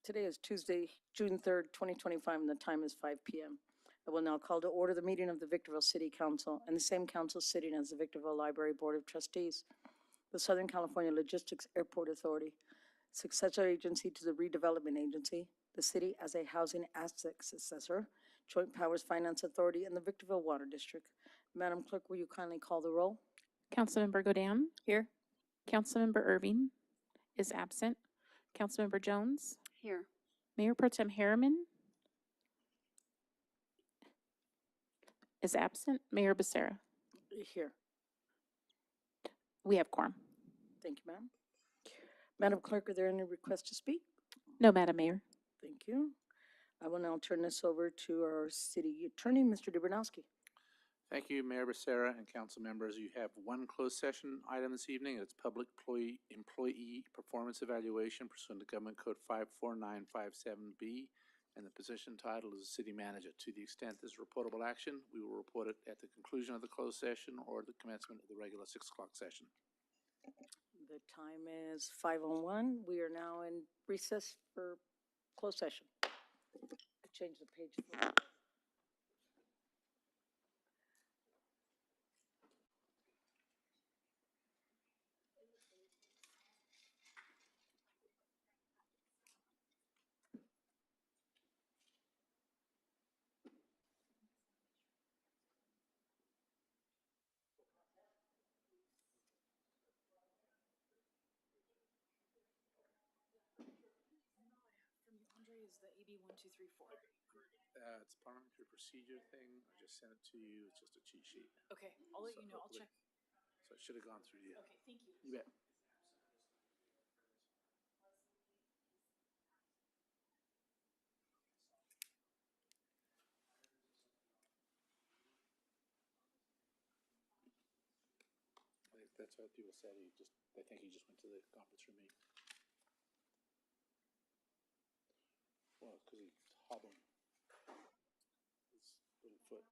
Today is Tuesday, June 3rd, 2025, and the time is 5 p.m. I will now call to order the meeting of the Victorville City Council and the same council sitting as the Victorville Library Board of Trustees, the Southern California Logistics Airport Authority, successor agency to the Redevelopment Agency, the city as a housing asset successor, Joint Powers Finance Authority, and the Victorville Water District. Madam Clerk, will you kindly call the roll? Councilmember Godam, Here. Councilmember Irving is absent. Councilmember Jones, Here. Mayor Pro Tem Harriman is absent. Mayor Becerra. Here. We have quorum. Thank you, ma'am. Madam Clerk, are there any requests to speak? No, Madam Mayor. Thank you. I will now turn this over to our city attorney, Mr. Dobranowski. Thank you, Mayor Becerra and council members. You have one closed session item this evening. It's public employee performance evaluation pursuant to Government Code 54957B. And the position title is city manager. To the extent this is reportable action, we will report it at the conclusion of the closed session or the commencement of the regular 6 o'clock session. The time is 5:01. We are now in recess for closed session. I changed the page. From Andre is the AB 1234. It's a parliamentary procedure thing. I just sent it to you. It's just a cheat sheet. Okay, I'll let you know. I'll check. So it should have gone through you. Okay, thank you. You bet. I think that's what people said. They think he just went to the conference room meeting. Well, because he hobbled his little foot.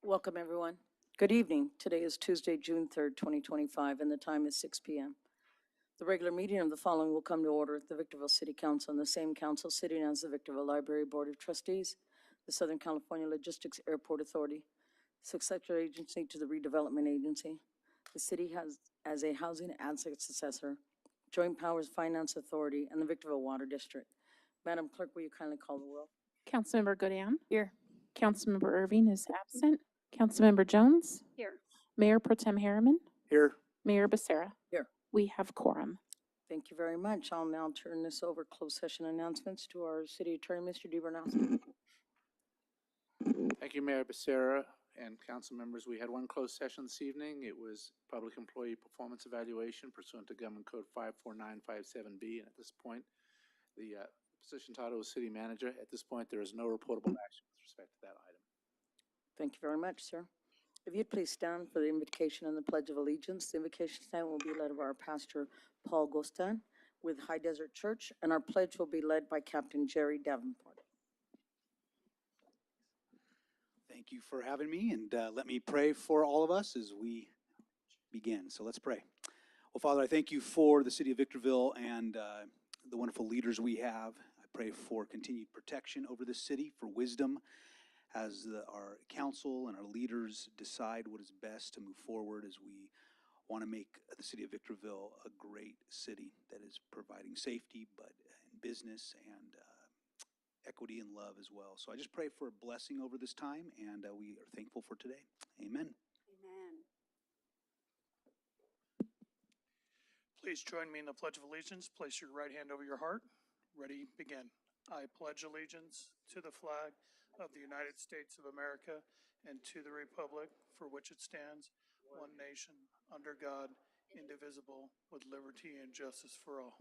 Welcome, everyone. Good evening. Today is Tuesday, June 3rd, 2025, and the time is 6 p.m. The regular meeting of the following will come to order at the Victorville City Council and the same council sitting as the Victorville Library Board of Trustees, the Southern California Logistics Airport Authority, successor agency to the Redevelopment Agency. The city has as a housing assets assessor, Joint Powers Finance Authority, and the Victorville Water District. Madam Clerk, will you kindly call the roll? Councilmember Goodam. Here. Councilmember Irving is absent. Councilmember Jones. Here. Mayor Pro Tem Harriman. Here. Mayor Becerra. Here. We have quorum. Thank you very much. I'll now turn this over, closed session announcements, to our city attorney, Mr. DeBernowski. Thank you, Mayor Becerra and council members. We had one closed session this evening. It was public employee performance evaluation pursuant to Government Code 54957B. And at this point, the position title is city manager. At this point, there is no reportable action with respect to that item. Thank you very much, sir. If you'd please stand for the invocation and the Pledge of Allegiance. The invocation tonight will be led by our pastor, Paul Gostan, with High Desert Church, and our pledge will be led by Captain Jerry Davenport. Thank you for having me, and let me pray for all of us as we begin. So let's pray. Well, Father, I thank you for the city of Victorville and the wonderful leaders we have. I pray for continued protection over this city, for wisdom as our council and our leaders decide what is best to move forward as we want to make the city of Victorville a great city that is providing safety, but in business and equity and love as well. So I just pray for a blessing over this time, and we are thankful for today. Amen. Amen. Please join me in the Pledge of Allegiance. Place your right hand over your heart. Ready, begin. I pledge allegiance to the flag of the United States of America and to the republic for which it stands, one nation, under God, indivisible, with liberty and justice for all.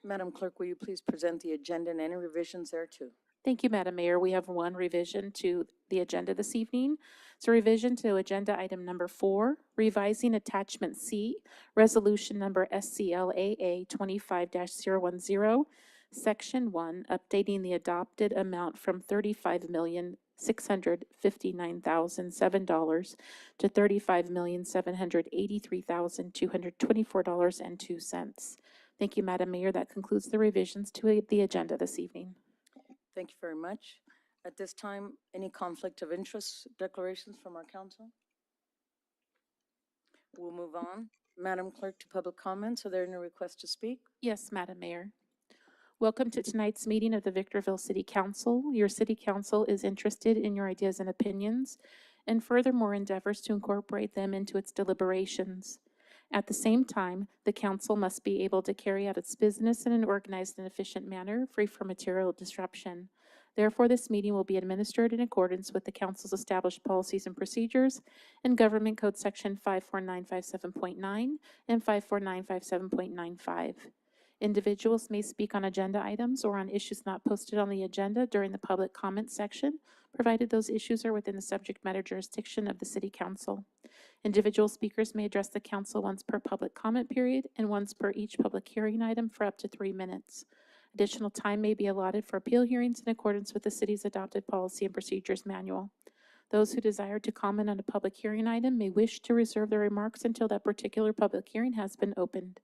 Madam Clerk, will you please present the agenda and any revisions thereto? Thank you, Madam Mayor. We have one revision to the agenda this evening. It's a revision to agenda item number 4, revising attachment C, resolution number SCLAA 25-010, section 1, updating the adopted amount from $35,659,007 to $35,783,224.02. Thank you, Madam Mayor. That concludes the revisions to the agenda this evening. Thank you very much. At this time, any conflict of interest declarations from our council? We'll move on. Madam Clerk, to public comments. Are there any requests to speak? Yes, Madam Mayor. Welcome to tonight's meeting of the Victorville City Council. Your City Council is interested in your ideas and opinions, and furthermore endeavors to incorporate them into its deliberations. At the same time, the council must be able to carry out its business in an organized and efficient manner, free from material disruption. Therefore, this meeting will be administered in accordance with the council's established policies and procedures and Government Code Section 54957.9 and 54957.95. Individuals may speak on agenda items or on issues not posted on the agenda during the public comment section, provided those issues are within the subject matter jurisdiction of the City Council. Individual speakers may address the council once per public comment period and once per each public hearing item for up to 3 minutes. Additional time may be allotted for appeal hearings in accordance with the city's adopted policy and procedures manual. Those who desire to comment on a public hearing item may wish to reserve their remarks until that particular public hearing has been opened.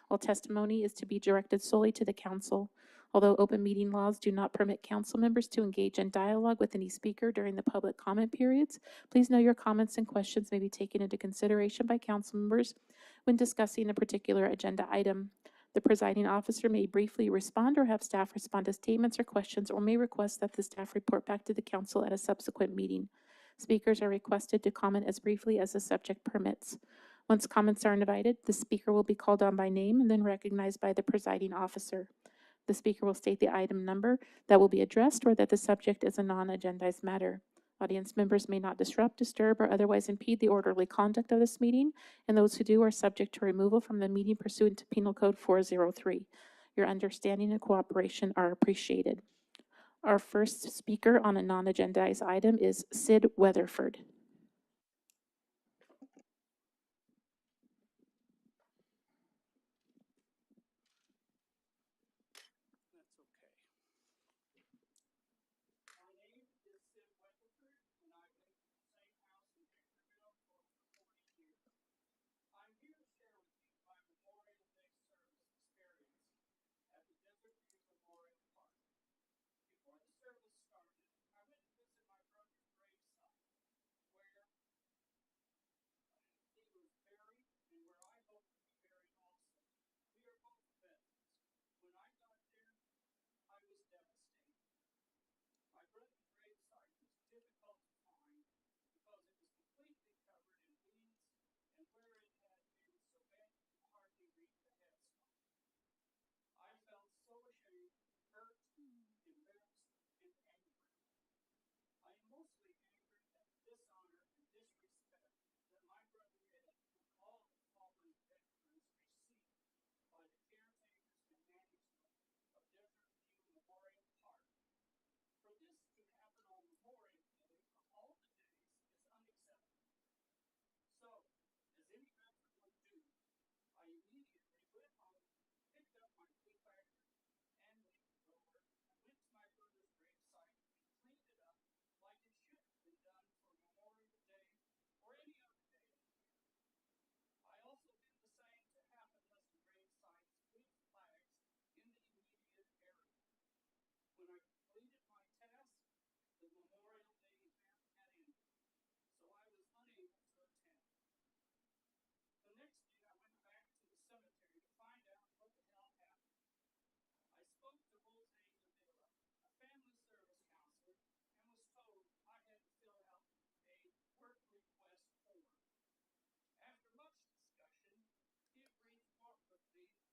All testimony is to be directed solely to the council. Although open meeting laws do not permit council members to engage in dialogue with any speaker during the public comment periods, please know your comments and questions may be taken into consideration by council members when discussing a particular agenda item. The presiding officer may briefly respond or have staff respond to statements or questions, or may request that the staff report back to the council at a subsequent meeting. Speakers are requested to comment as briefly as the subject permits. Once comments are invited, the speaker will be called on by name and then recognized by the presiding officer. The speaker will state the item number that will be addressed or that the subject is a non-agendized matter. Audience members may not disrupt, disturb, or otherwise impede the orderly conduct of this meeting, and those who do are subject to removal from the meeting pursuant to Penal Code 403. Your understanding and cooperation are appreciated. Our first speaker on a non-agendized item is Sid Weatherford. That's okay. My name is Sid Weatherford, and I've lived in the same house in Victorville for over 40 years. I'm here to share with you my Memorial Day service experience at the Desert View Memorial Park. Before the service started, I went to visit my brother's gravesite, where he was buried and where I hope to be buried also. We are both veterans. When I got there, I was devastated. My brother's gravesite was difficult to find because it was completely covered in weeds, and where it had been so bad you could hardly read the headstone. I felt so ashamed, hurt, embarrassed, and angry. I am mostly angry at the dishonor and disrespect that my brother Ed and all the fallen veterans received by the caretakers and management of Desert View Memorial Park. For this to happen on Memorial Day, of all the days, is unacceptable. So, as any veteran would do, I immediately went home, picked up my weed whacker and weed blower, went to my brother's gravesite and cleaned it up like it should have been done for Memorial Day or any other day of the year. I also did the same to half a dozen gravesites with flags in the immediate area. When I completed my task, the Memorial Day event had ended, so I was unable to attend. The next day, I went back to the cemetery to find out what the hell happened. I spoke to Jose Davila, a family service counselor, and was told I had to fill out a work request form. After much discussion, he agreed to walk with me to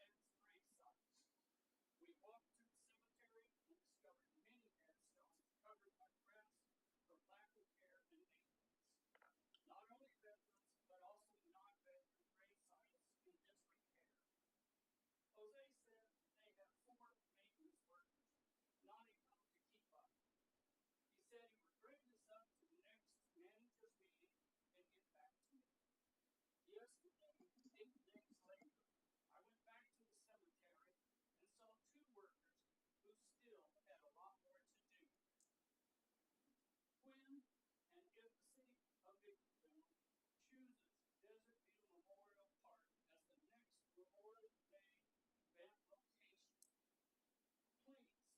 Ed's gravesite. We walked to the cemetery and discovered many headstones covered by grass from lack of care and maintenance. Not only veterans, but also non-veteran gravesites in disrepair. Jose said they have 4 maintenance workers, not enough to keep up. He said he would bring this up to the next manager's meeting and get back to me. Yesterday, 8 days later, I went back to the cemetery and saw 2 workers who still had a lot more to do. When and if the city of Victorville chooses Desert View Memorial Park as the next Memorial Day event location, please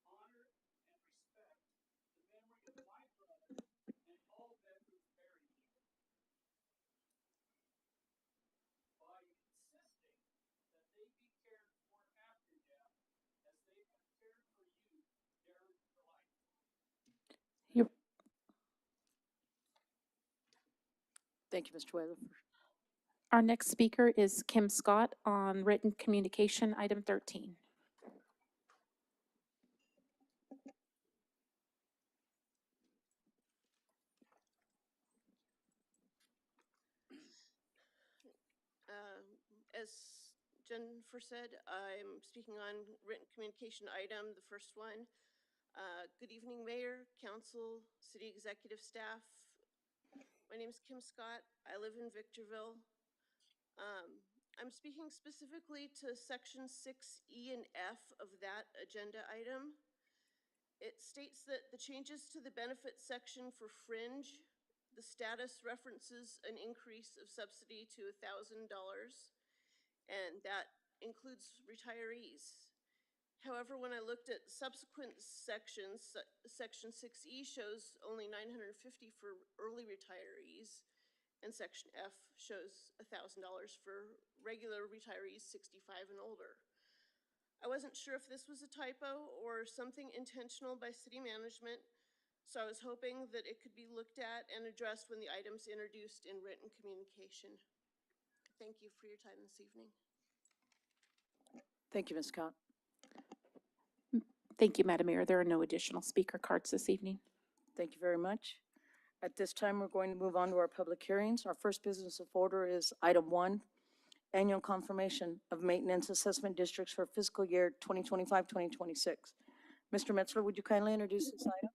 honor and respect the memory of my brother and all veterans buried here by insisting that they be cared for after death as they have cared for you during your lifetime. Your, Thank you, Mr. Weatherford. our next speaker is Kim Scott on written communication, item 13. As Jennifer said, I'm speaking on written communication item, the first one. Good evening, Mayor, Council, City Executive Staff. My name is Kim Scott. I live in Victorville. I'm speaking specifically to Section 6E and F of that agenda item. It states that the changes to the benefits section for fringe, the status references an increase of subsidy to $1,000. And that includes retirees. However, when I looked at subsequent sections, Section 6E shows only $950 for early retirees, and Section F shows $1,000 for regular retirees 65 and older. I wasn't sure if this was a typo or something intentional by city management, so I was hoping that it could be looked at and addressed when the item's introduced in written communication. Thank you for your time this evening. Thank you, Ms. Scott. Thank you, Madam Mayor. There are no additional speaker cards this evening. Thank you very much. At this time, we're going to move on to our public hearings. Our first business of order is item 1, annual confirmation of maintenance assessment districts for fiscal year 2025-2026. Mr. Metzler, would you kindly introduce this item?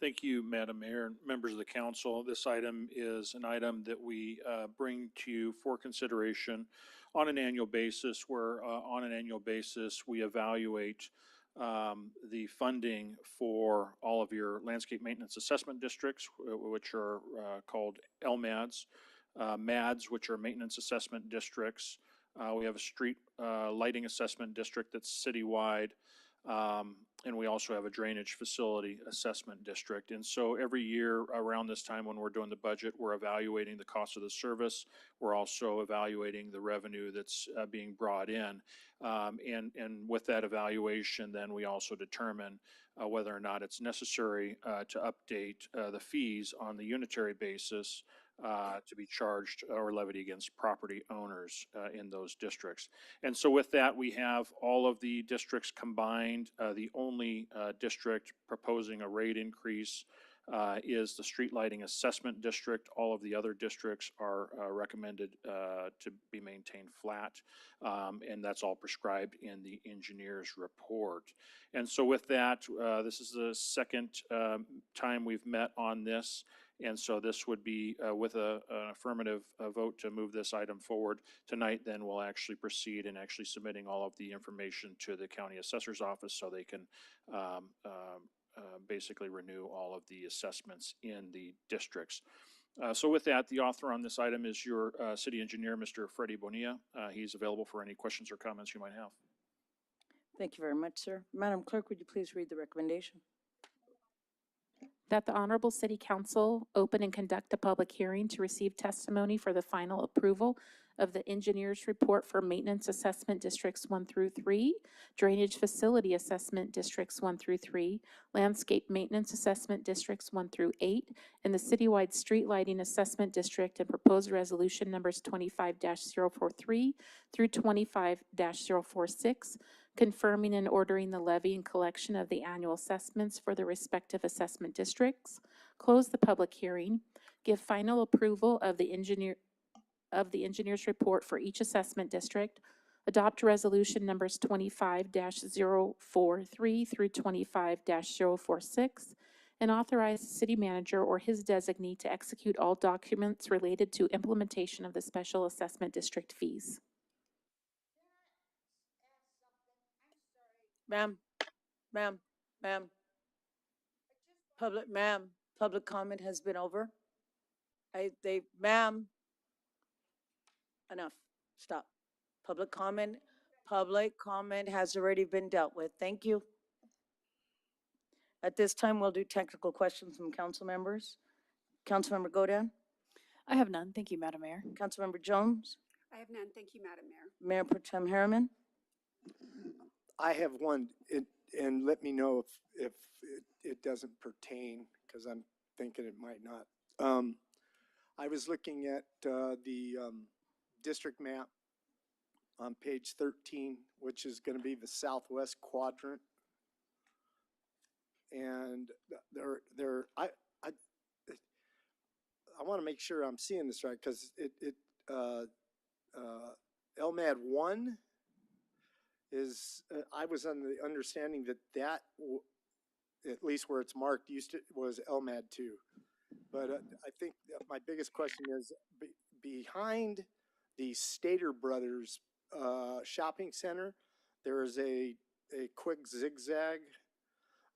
Thank you, Madam Mayor and members of the council. This item is an item that we bring to you for consideration on an annual basis, where on an annual basis, we evaluate the funding for all of your landscape maintenance assessment districts, which are called LMADs, MADs, which are maintenance assessment districts. We have a street lighting assessment district that's citywide. And we also have a drainage facility assessment district. And so every year around this time when we're doing the budget, we're evaluating the cost of the service. We're also evaluating the revenue that's being brought in. And with that evaluation, then we also determine whether or not it's necessary to update the fees on the unitary basis to be charged or levied against property owners in those districts. And so with that, we have all of the districts combined. The only district proposing a rate increase is the street lighting assessment district. All of the other districts are recommended to be maintained flat, and that's all prescribed in the engineer's report. And so with that, this is the second time we've met on this. And so this would be with an affirmative vote to move this item forward tonight. Then we'll actually proceed in actually submitting all of the information to the county assessor's office so they can basically renew all of the assessments in the districts. So with that, the author on this item is your city engineer, Mr. Freddie Bonilla. He's available for any questions or comments you might have. Thank you very much, sir. Madam Clerk, would you please read the recommendation? That the Honorable City Council open and conduct a public hearing to receive testimony for the final approval of the engineer's report for maintenance assessment districts 1 through 3, drainage facility assessment districts 1 through 3, landscape maintenance assessment districts 1 through 8, and the citywide street lighting assessment district, and proposed resolution numbers 25-043 through 25-046, confirming and ordering the levy and collection of the annual assessments for the respective assessment districts, close the public hearing, give final approval of the engineer's report for each assessment district, adopt resolution numbers 25-043 through 25-046, and authorize the city manager or his designee to execute all documents related to implementation of the special assessment district fees. Ma'am, ma'am. Public comment has been over. Ma'am. Enough, stop. Public comment has already been dealt with. Thank you. At this time, we'll do technical questions from council members. Councilmember Godin, I have none. Thank you, Madam Mayor. Councilmember Jones, I have none. Thank you, Madam Mayor. Mayor Pro Tem Harriman. I have one, and let me know if it doesn't pertain, because I'm thinking it might not. I was looking at the district map on page 13, which is going to be the southwest quadrant. And I want to make sure I'm seeing this right, because LMAD 1 is, I was under the understanding that at least where it's marked, was LMAD 2. But I think my biggest question is behind the Stater Brothers shopping center, there is a quick zigzag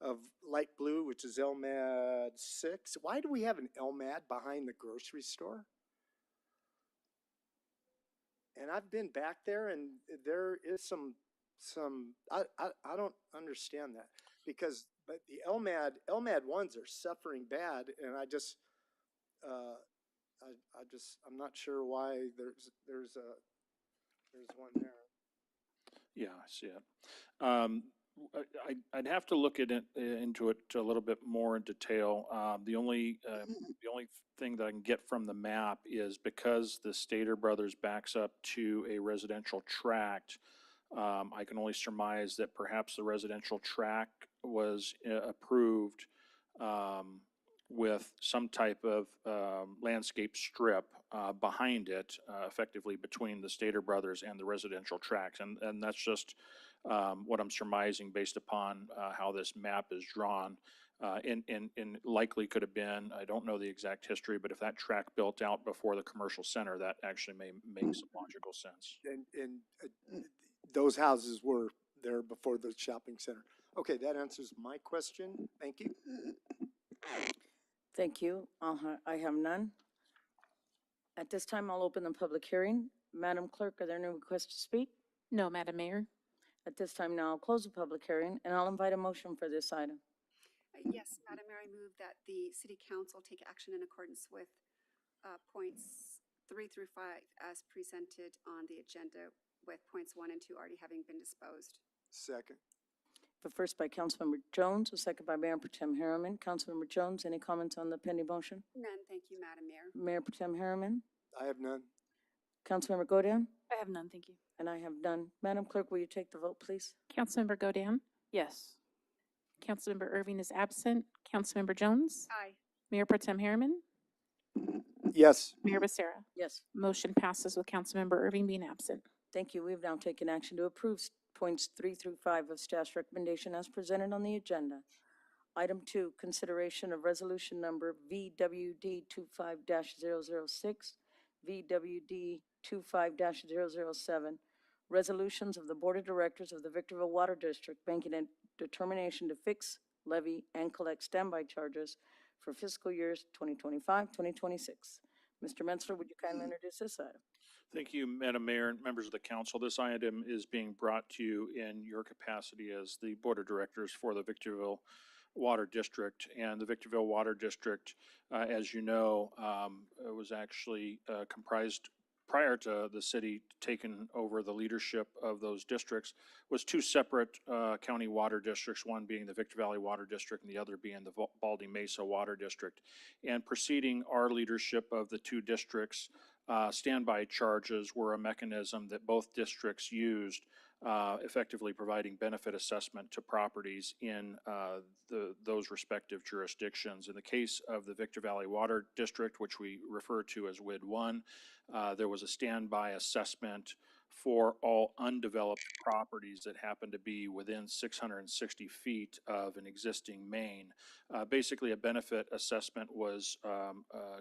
of light blue, which is LMAD 6. Why do we have an LMAD behind the grocery store? And I've been back there, and there is some I don't understand that, because but the LMAD ones are suffering bad, and I'm not sure why there's one there. Yeah, I see it. I'd have to look into it a little bit more in detail. The only thing that I can get from the map is because the Stater Brothers backs up to a residential tract, I can only surmise that perhaps the residential track was approved with some type of landscape strip behind it, effectively between the Stater Brothers and the residential tracks. And that's just what I'm surmising based upon how this map is drawn. And likely could have been, I don't know the exact history, but if that track built out before the commercial center, that actually may make some logical sense. And those houses were there before the shopping center. Okay, that answers my question. Thank you. Thank you. I have none. At this time, I'll open the public hearing. Madam Clerk, are there any requests to speak? No, Madam Mayor. At this time now, I'll close the public hearing, and I'll invite a motion for this item. Yes, Madam Mayor, I move that the city council take action in accordance with points 3 through 5 as presented on the agenda, with points 1 and 2 already having been disposed. Second. The first by Councilmember Jones, a second by Mayor Pro Tem Harriman. Councilmember Jones, any comments on the pending motion? None, thank you, Madam Mayor. Mayor Pro Tem Harriman? I have none. Councilmember Godin? I have none, thank you. And I have none. Madam Clerk, will you take the vote, please? Councilmember Godin. Yes. Councilmember Irving is absent. Councilmember Jones. Aye. Mayor Pro Tem Harriman. Yes. Mayor Becerra. Yes. Motion passes with Councilmember Irving being absent. Thank you. We've now taken action to approve points 3 through 5 of staff's recommendation as presented on the agenda. Item 2, consideration of resolution number VWD 25-006, VWD 25-007, resolutions of the Board of Directors of the Victorville Water District making a determination to fix, levy, and collect standby charges for fiscal years 2025, 2026. Mr. Metzler, would you kindly introduce this item? Thank you, Madam Mayor and members of the council. This item is being brought to you in your capacity as the Board of Directors for the Victorville Water District. And the Victorville Water District, as you know, was actually comprised prior to the city taking over the leadership of those districts, was two separate county water districts, one being the Victor Valley Water District and the other being the Baldy Mesa Water District. And preceding our leadership of the two districts, standby charges were a mechanism that both districts used, effectively providing benefit assessment to properties in those respective jurisdictions. In the case of the Victor Valley Water District, which we refer to as WID 1, there was a standby assessment for all undeveloped properties that happen to be within 660 feet of an existing main. Basically, a benefit assessment was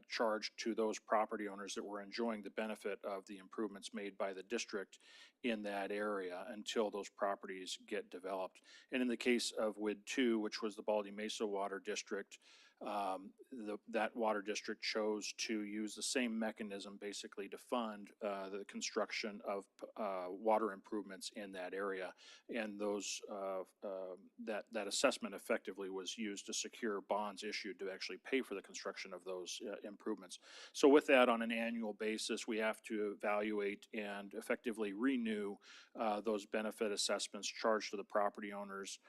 charged to those property owners that were enjoying the benefit of the improvements made by the district in that area until those properties get developed. And in the case of WID 2, which was the Baldy Mesa Water District, that water district chose to use the same mechanism basically to fund the construction of water improvements in that area. And those that assessment effectively was used to secure bonds issued to actually pay for the construction of those improvements. So with that, on an annual basis, we have to evaluate and effectively renew those benefit assessments charged to the property owners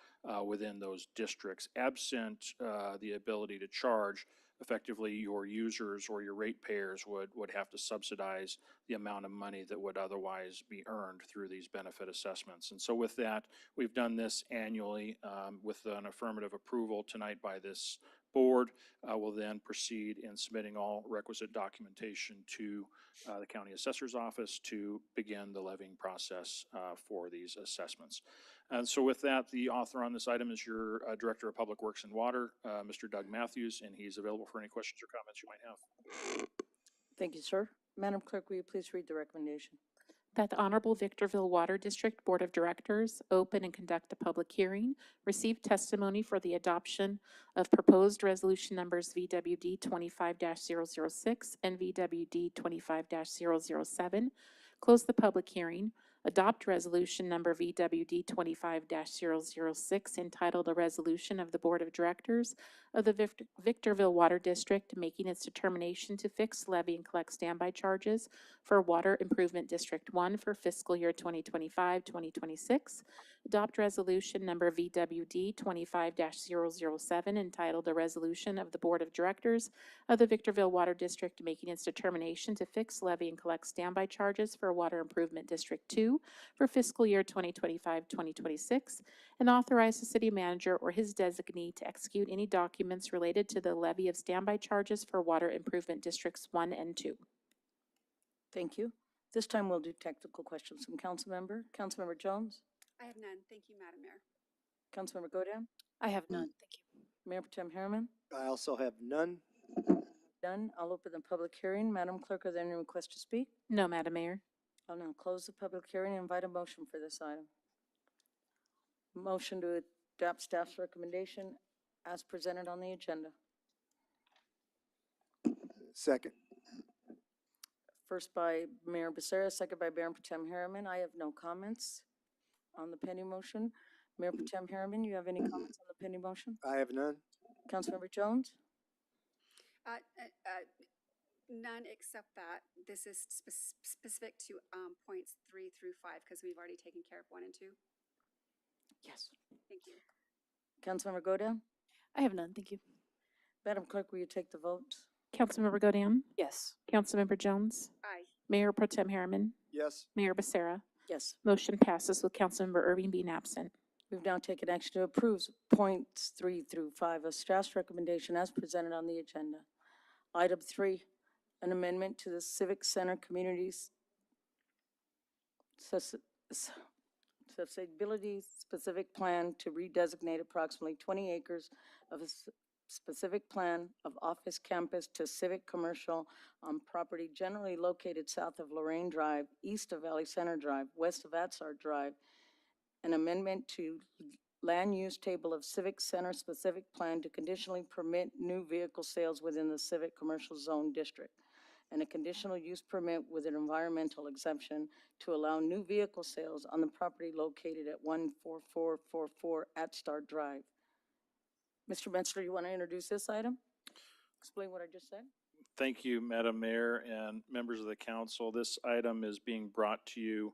within those districts. Absent the ability to charge, effectively your users or your ratepayers would have to subsidize the amount of money that would otherwise be earned through these benefit assessments. And so with that, we've done this annually with an affirmative approval tonight by this board. Will then proceed in submitting all requisite documentation to the county assessor's office to begin the levying process for these assessments. And so with that, the author on this item is your Director of Public Works and Water, Mr. Doug Matthews, and he's available for any questions or comments you might have. Thank you, sir. Madam Clerk, will you please read the recommendation? That the Honorable Victorville Water District Board of Directors open and conduct a public hearing, receive testimony for the adoption of proposed resolution numbers VWD 25-006 and VWD 25-007, close the public hearing, adopt resolution number VWD 25-006 entitled A Resolution of the Board of Directors of the Victorville Water District making its determination to fix, levy, and collect standby charges for Water Improvement District 1 for fiscal year 2025-2026. Adopt resolution number VWD 25-007 entitled A Resolution of the Board of Directors of the Victorville Water District making its determination to fix, levy, and collect standby charges for Water Improvement District 2 2 for fiscal year 2025-2026, and authorize the city manager or his designee to execute any documents related to the levy of standby charges for water improvement districts 1 and 2. Thank you. This time we'll do technical questions from Councilmember. Councilmember Jones, I have none. Thank you, Madam Mayor. Councilmember Godam, I have none, thank you. Mayor Protem Harriman. I also have none. Done. I'll open the public hearing. Madam Clerk, are there any requests to speak? No, Madam Mayor. I'll now close the public hearing and invite a motion for this item. Motion to adopt staff's recommendation as presented on the agenda. Second. First by Mayor Becerra, second by Mayor Protem Harriman. I have no comments on the pending motion. Mayor Protem Harriman, you have any comments on the pending motion? I have none. Councilmember Jones? None except that this is specific to points 3 through 5 because we've already taken care of 1 and 2. Yes. Thank you. Councilmember Godam? I have none, thank you. Madam Clerk, will you take the vote? Councilmember Godam, Yes. Councilmember Jones, Aye. Mayor Pro Tem Harriman, Yes. Mayor Becerra. Yes. Motion passes with Councilmember Irving being absent. We've now taken action to approve points 3 through 5 of staff's recommendation as presented on the agenda. Item 3, an amendment to the Civic Center Communities Sustainability Specific Plan to redesignate approximately 20 acres of a specific plan of office campus to civic commercial on property generally located south of Lorraine Drive, east of Valley Center Drive, west of Atzar Drive. An amendment to land use table of civic center specific plan to conditionally permit new vehicle sales within the civic commercial zone district, and a conditional use permit with an environmental exemption to allow new vehicle sales on the property located at 14444 Atzar Drive. Mr. Metzler, you want to introduce this item? Explain what I just said? Thank you, Madam Mayor and members of the council. This item is being brought to you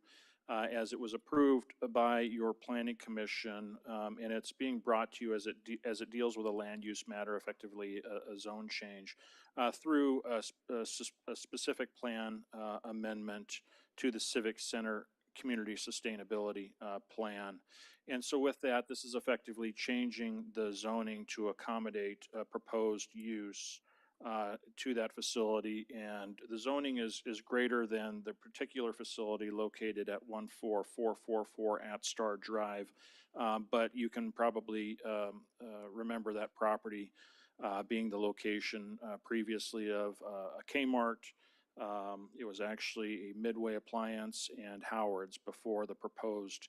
as it was approved by your planning commission, and it's being brought to you as it deals with a land use matter, effectively a zone change, through a specific plan amendment to the Civic Center Community Sustainability Plan. And so with that, this is effectively changing the zoning to accommodate proposed use to that facility, and the zoning is greater than the particular facility located at 14444 Atzar Drive, but you can probably remember that property being the location previously of a Kmart. It was actually a Midway Appliance and Howard's before the proposed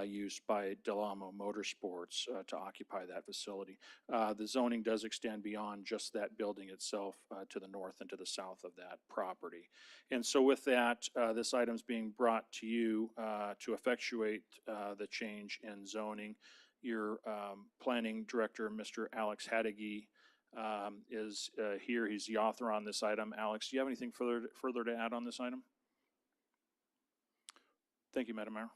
use by Delamo Motorsports to occupy that facility. The zoning does extend beyond just that building itself to the north and to the south of that property. And so with that, this item is being brought to you to effectuate the change in zoning. Your planning director, Mr. Alex Hadegui, is here. He's the author on this item. Alex, do you have anything further to add on this item? Thank you, Madam Mayor.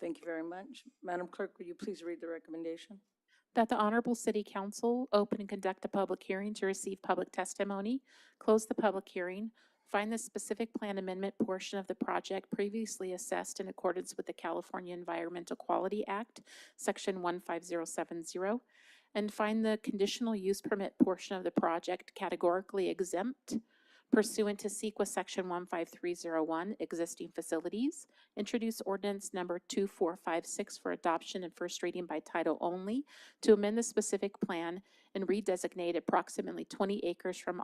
Thank you very much. Madam Clerk, will you please read the recommendation? That the Honorable City Council open and conduct a public hearing to receive public testimony, close the public hearing, find the specific plan amendment portion of the project previously assessed in accordance with the California Environmental Quality Act, Section 15070, and find the conditional use permit portion of the project categorically exempt pursuant to CEQA Section 15301, existing facilities, introduce ordinance number 2456 for adoption and first reading by title only to amend the specific plan and redesignate approximately 20 acres from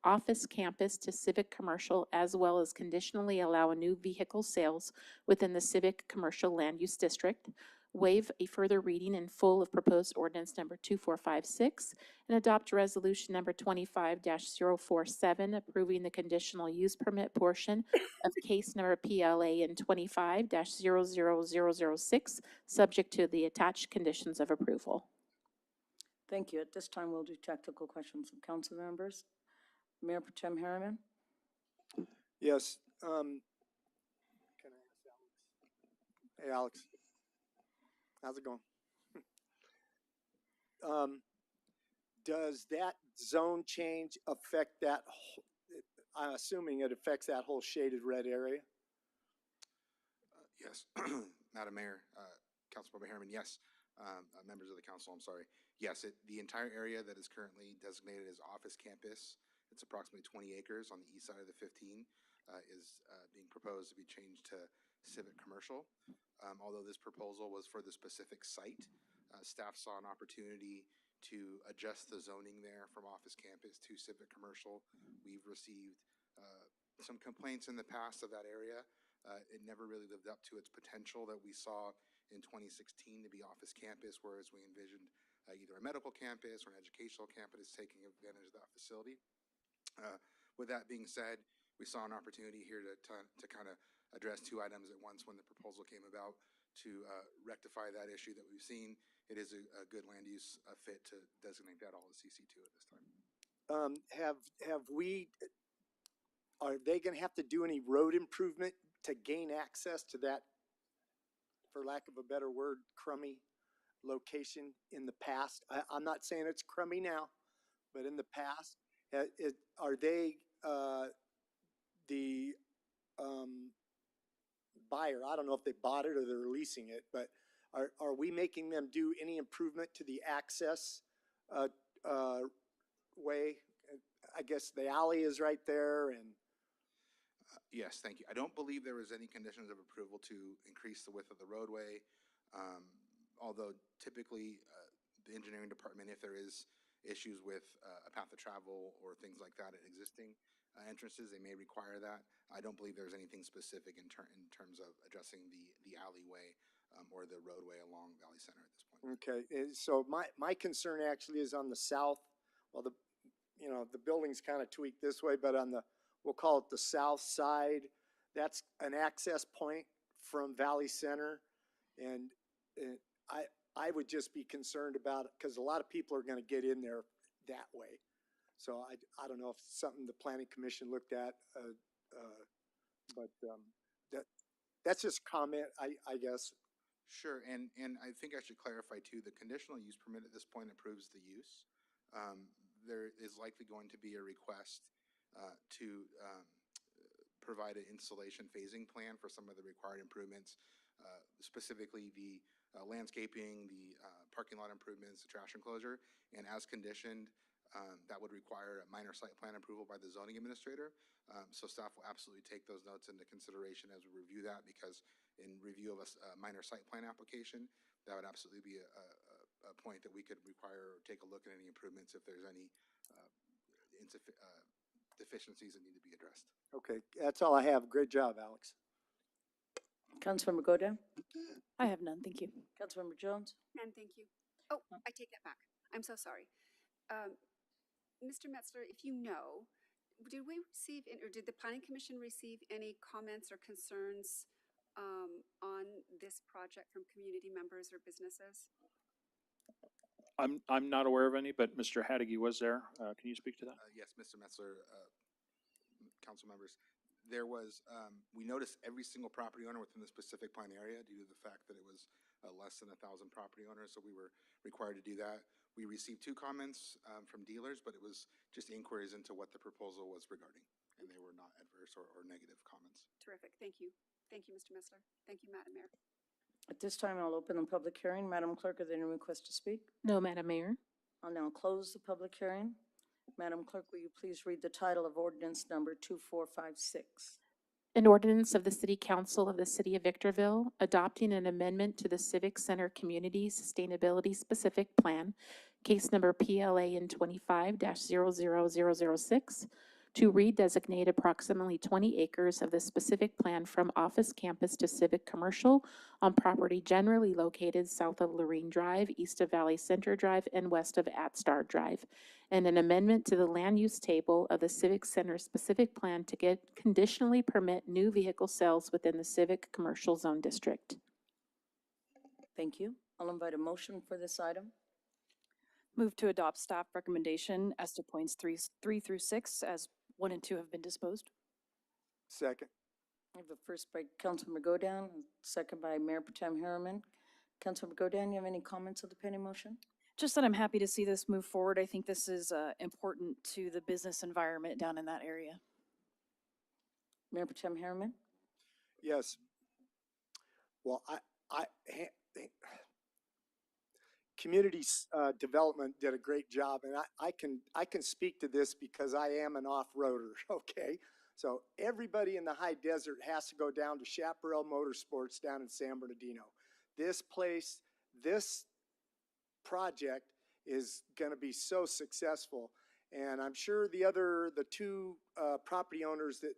office campus to civic commercial, as well as conditionally allow a new vehicle sales within the civic commercial land use district, waive a further reading in full of proposed ordinance number 2456, and adopt resolution number 25-047 approving the conditional use permit portion of case number PLA in 25-00006, subject to the attached conditions of approval. Thank you. At this time, we'll do technical questions from council members. Mayor Protem Harriman? Yes. Can I ask Alex? Hey, Alex. How's it going? Does that zone change affect that? I'm assuming it affects that whole shaded red area. Yes. Madam Mayor, Councilmember Harriman, yes. Members of the council, I'm sorry. Yes, the entire area that is currently designated as office campus, it's approximately 20 acres on the east side of the 15, is being proposed to be changed to civic commercial. Although this proposal was for the specific site, staff saw an opportunity to adjust the zoning there from office campus to civic commercial. We've received some complaints in the past of that area. It never really lived up to its potential that we saw in 2016 to be office campus, whereas we envisioned either a medical campus or an educational campus taking advantage of that facility. With that being said, we saw an opportunity here to kind of address two items at once when the proposal came about to rectify that issue that we've seen. It is a good land use fit to designate that all as CC2 at this time. Are they gonna have to do any road improvement to gain access to that, for lack of a better word, crummy location in the past? I'm not saying it's crummy now, but in the past, are they, the buyer, I don't know if they bought it or they're leasing it, but are we making them do any improvement to the access way? I guess the alley is right there, and Yes, thank you. I don't believe there was any conditions of approval to increase the width of the roadway. Although typically the engineering department, if there is issues with a path of travel or things like that at existing entrances, they may require that. I don't believe there's anything specific in terms of addressing the alleyway or the roadway along Valley Center at this point. okay. So my concern actually is on the south. Well, the building's kind of tweaked this way, but on the, we'll call it the south side, that's an access point from Valley Center. And I would just be concerned about it because a lot of people are going to get in there that way. So I don't know if it's something the planning commission looked at, but that's just comment, I guess. Sure, and I think I should clarify too, the conditional use permit at this point approves the use. There is likely going to be a request to provide an installation phasing plan for some of the required improvements, specifically the landscaping, the parking lot improvements, the trash enclosure, and as conditioned, that would require a minor site plan approval by the zoning administrator. So staff will absolutely take those notes into consideration as we review that, because in review of a minor site plan application, that would absolutely be a point that we could require or take a look at any improvements if there's any deficiencies that need to be addressed. Okay, that's all I have. Great job, Alex. Councilmember Godin? I have none, thank you. Councilmember Jones? And thank you. Oh, I take that back. I'm so sorry. Mr. Metzler, if you know, did we receive, or did the Planning Commission receive any comments or concerns on this project from community members or businesses? I'm not aware of any, but Mr. Hattigi was there. Can you speak to that? Yes, Mr. Metzler, council members. There was, we noticed every single property owner within the specific plan area due to the fact that it was less than 1,000 property owners, so we were required to do that. We received 2 comments from dealers, but it was just inquiries into what the proposal was regarding, and they were not adverse or negative comments. Terrific, thank you. Thank you, Mr. Metzler. Thank you, Madam Mayor. At this time, I'll open the public hearing. Madam Clerk, are there any requests to speak? No, Madam Mayor. I'll now close the public hearing. Madam Clerk, will you please read the title of ordinance number 2456? An ordinance of the City Council of the City of Victorville adopting an amendment to the Civic Center Community Sustainability Specific Plan, case number PLAN 25-00006, to redesignate approximately 20 acres of the specific plan from office campus to civic commercial on property generally located south of Lorraine Drive, east of Valley Center Drive, and west of Atstar Drive, and an amendment to the land use table of the Civic Center specific plan to conditionally permit new vehicle sales within the civic commercial zone district. Thank you. I'll invite a motion for this item. Move to adopt staff recommendation as to points 3 through 6, as 1 and 2 have been disposed. Second. I have a first by Councilmember Godin, and second by Mayor Potem Harriman. Councilmember Godin, you have any comments on the pending motion? Just that I'm happy to see this move forward. I think this is important to the business environment down in that area. Mayor Potem Harriman? Yes. Well, community development did a great job, and I can speak to this because I am an off-roader. Okay, so everybody in the high desert has to go down to Chaparral Motorsports down in San Bernardino. This place, this project is going to be so successful, and I'm sure the two property owners that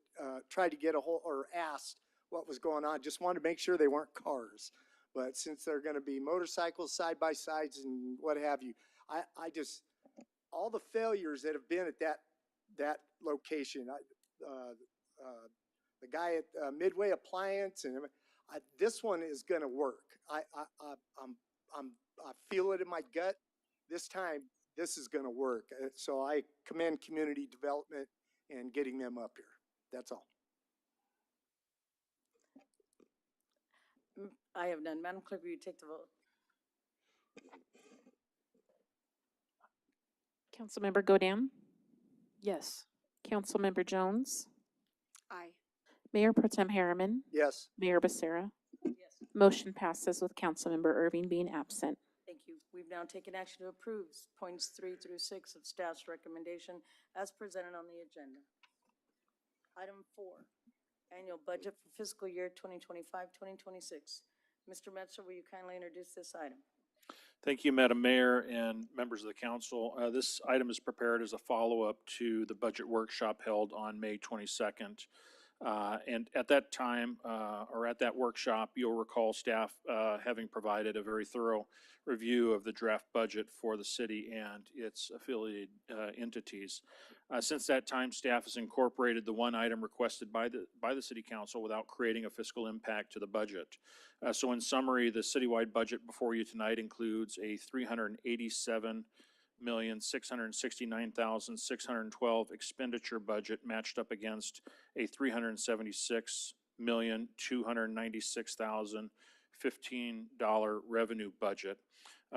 tried to get a hold or asked what was going on just wanted to make sure they weren't cars. But since they're going to be motorcycles, side-by-sides, and what have you, I just, all the failures that have been at that location, the guy at Midway Appliance, and this one is going to work. I feel it in my gut. This time, this is going to work. So I commend community development and getting them up here. That's all. I have none. Madam Clerk, will you take the vote? Councilmember Godam, Yes. Councilmember Jones, Aye. Mayor Pro Tem Harriman, Yes. Mayor Becerra. Yes. Motion passes with Councilmember Irving being absent. Thank you. We've now taken action to approve points 3 through 6 of staff's recommendation as presented on the agenda. Item 4, annual budget for fiscal year 2025-2026. Mr. Metzger, will you kindly introduce this item? Thank you, Madam Mayor and members of the council. This item is prepared as a follow-up to the budget workshop held on May 22nd. And at that time, or at that workshop, you'll recall staff having provided a very thorough review of the draft budget for the city and its affiliated entities. Since that time, staff has incorporated the one item requested by the city council without creating a fiscal impact to the budget. So in summary, the citywide budget before you tonight includes a $387,669,612 expenditure budget matched up against a $376,296,015 revenue budget.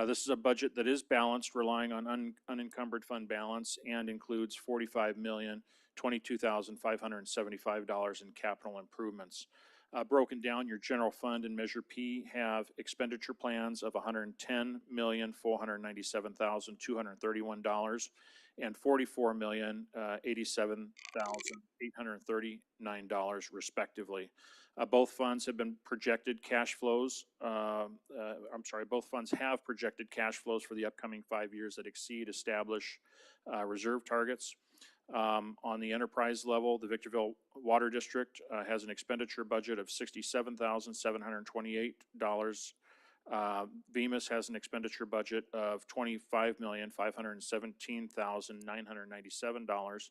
This is a budget that is balanced, relying on unencumbered fund balance, and includes $45,022,575 in capital improvements. Broken down, your general fund and Measure P have expenditure plans of $110,497,231 and $44,087,839 respectively. Both funds have projected cash flows for the upcoming 5 years that exceed established reserve targets. On the enterprise level, the Victorville Water District has an expenditure budget of $67,728. Bemis has an expenditure budget of $25,517,997.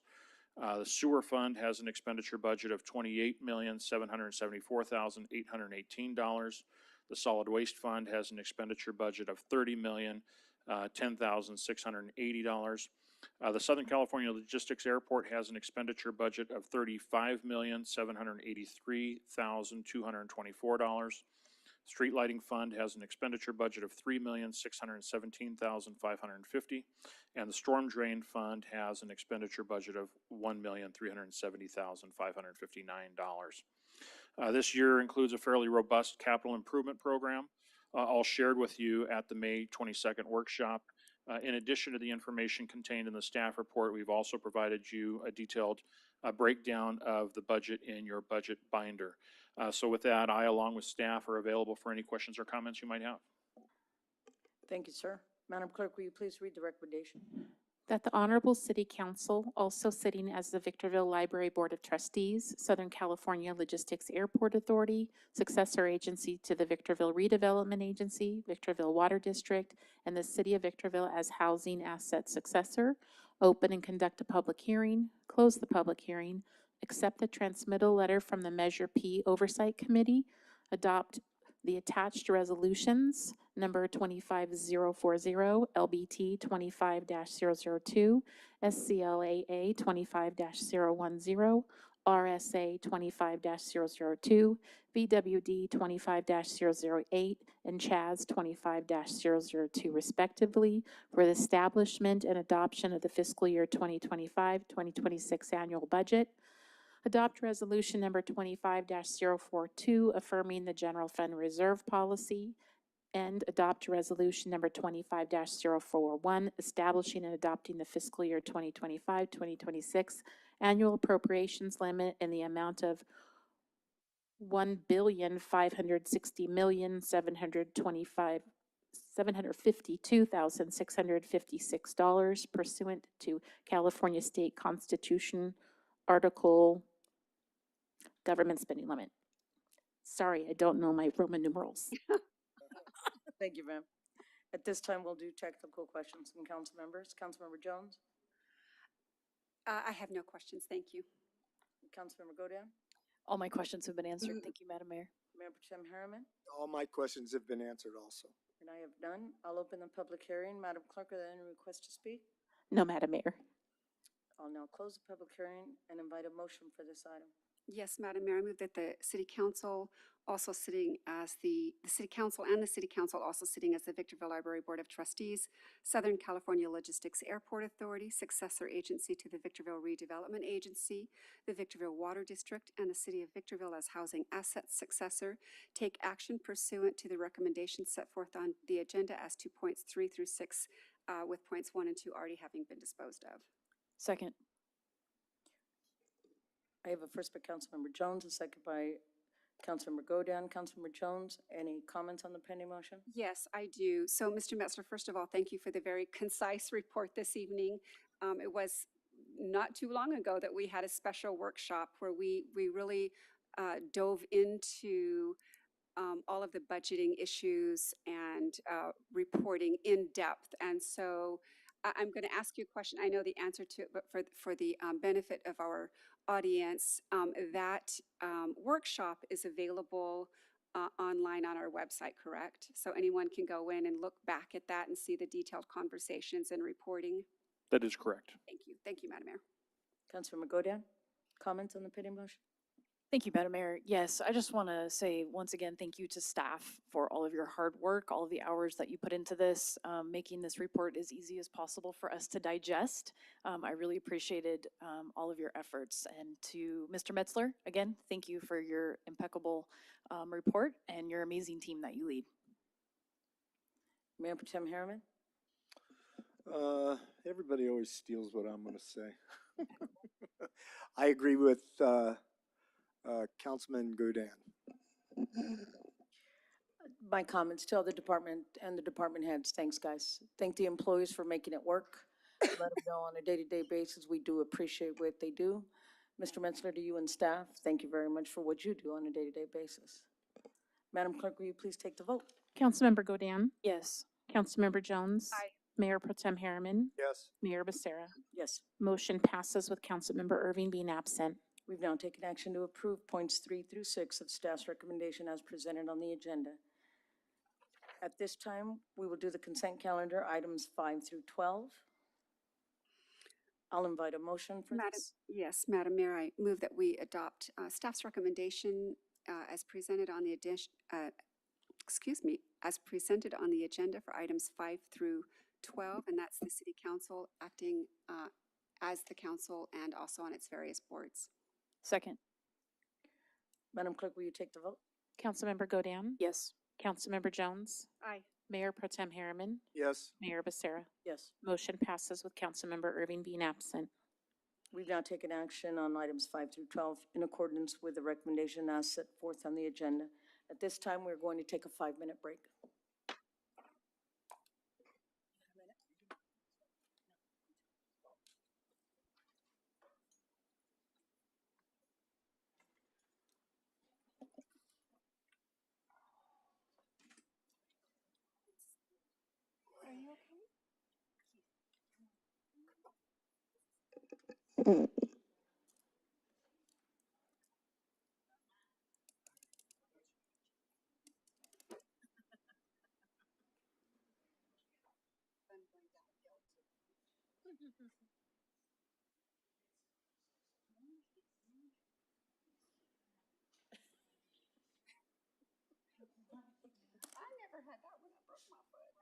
The sewer fund has an expenditure budget of $28,774,818. The solid waste fund has an expenditure budget of $30,010,680. The Southern California Logistics Airport has an expenditure budget of $35,783,224. Street Lighting Fund has an expenditure budget of $3,617,550, and the Storm Drain Fund has an expenditure budget of $1,370,559. This year includes a fairly robust capital improvement program, all shared with you at the May 22nd workshop. In addition to the information contained in the staff report, we've also provided you a detailed breakdown of the budget in your budget binder. So with that, I, along with staff, are available for any questions or comments you might have. Thank you, sir. Madam Clerk, will you please read the recommendation? That the Honorable City Council, also sitting as the Victorville Library Board of Trustees, Southern California Logistics Airport Authority, successor agency to the Victorville Redevelopment Agency, Victorville Water District, and the City of Victorville as housing asset successor, open and conduct a public hearing, close the public hearing, accept the transmittal letter from the Measure P Oversight Committee, adopt the attached resolutions, number 25040, LBT 25-002, SCLAA 25-010, RSA 25-002, VWD 25-008, and CHAZ 25-002 respectively, for the establishment and adoption of the fiscal year 2025-2026 annual budget. Adopt resolution number 25-042, affirming the general fund reserve policy. And adopt resolution number 25-041, establishing and adopting the fiscal year 2025-2026 annual appropriations limit in the amount of $1,560,752,656 pursuant to California State Constitution, Article Government Spending Limit. Sorry, I don't know my Roman numerals. Thank you, ma'am. At this time, we'll do technical questions from council members. Councilmember Jones, I have no questions, thank you. Councilmember Godin, All my questions have been answered. Thank you, Madam Mayor. Mayor Pro Tem Harriman, All my questions have been answered also. and I have none. I'll open the public hearing. Madam Clerk, are there any requests to speak? No, Madam Mayor. I'll now close the public hearing and invite a motion for this item. Yes, Madam Mayor, I move that the city council also sitting as the city council and the city council also sitting as the Victorville Library Board of Trustees, Southern California Logistics Airport Authority, successor agency to the Victorville Redevelopment Agency, the Victorville Water District, and the city of Victorville as housing asset successor, take action pursuant to the recommendations set forth on the agenda as to points 3 through 6, with points 1 and 2 already having been disposed of. Second. I have a first by Councilmember Jones, a second by Councilmember Godin. Councilmember Jones, any comments on the pending motion? Yes, I do. So, Mr. Metzler, first of all, thank you for the very concise report this evening. It was not too long ago that we had a special workshop where we really dove into all of the budgeting issues and reporting in depth. And so I'm going to ask you a question. I know the answer to it, but for the benefit of our audience, that workshop is available online on our website, correct? So anyone can go in and look back at that and see the detailed conversations and reporting. That is correct. Thank you. Thank you, Madam Mayor. Councilmember Godin, comments on the pending motion? Thank you, Madam Mayor. Yes, I just want to say once again, thank you to staff for all of your hard work, all of the hours that you put into this, making this report as easy as possible for us to digest. I really appreciated all of your efforts. And to Mr. Metzler, again, thank you for your impeccable report and your amazing team that you lead. Mayor Pro Tem Harriman, Everybody always steals what I'm going to say. I agree with Councilman Godin. my comments to all the department and the department heads. Thanks, guys. Thank the employees for making it work. Let them know on a day-to-day basis, we do appreciate what they do. Mr. Metzler, to you and staff, thank you very much for what you do on a day-to-day basis. Madam Clerk, will you please take the vote? Councilmember Godin. Yes. Councilmember Jones. Aye. Mayor Pro Tem Harriman. Yes. Mayor Becerra. Yes. Motion passes with Councilmember Irving being absent. We've now taken action to approve points 3 through 6 of staff's recommendation as presented on the agenda. At this time, we will do the consent calendar, items 5 through 12. I'll invite a motion for this. Yes, Madam Mayor, I move that we adopt staff's recommendation as presented on the as presented on the agenda for items 5 through 12, and that's the city council acting as the council and also on its various boards. Second. Madam Clerk, will you take the vote? Councilmember Godin. Yes. Councilmember Jones. Aye. Mayor Pro Tem Harriman. Yes. Mayor Becerra. Yes. Motion passes with Councilmember Irving being absent. We've now taken action on items 5 through 12 in accordance with the recommendation as set forth on the agenda. At this time, we're going to take a 5-minute break. I never had that when I broke my foot.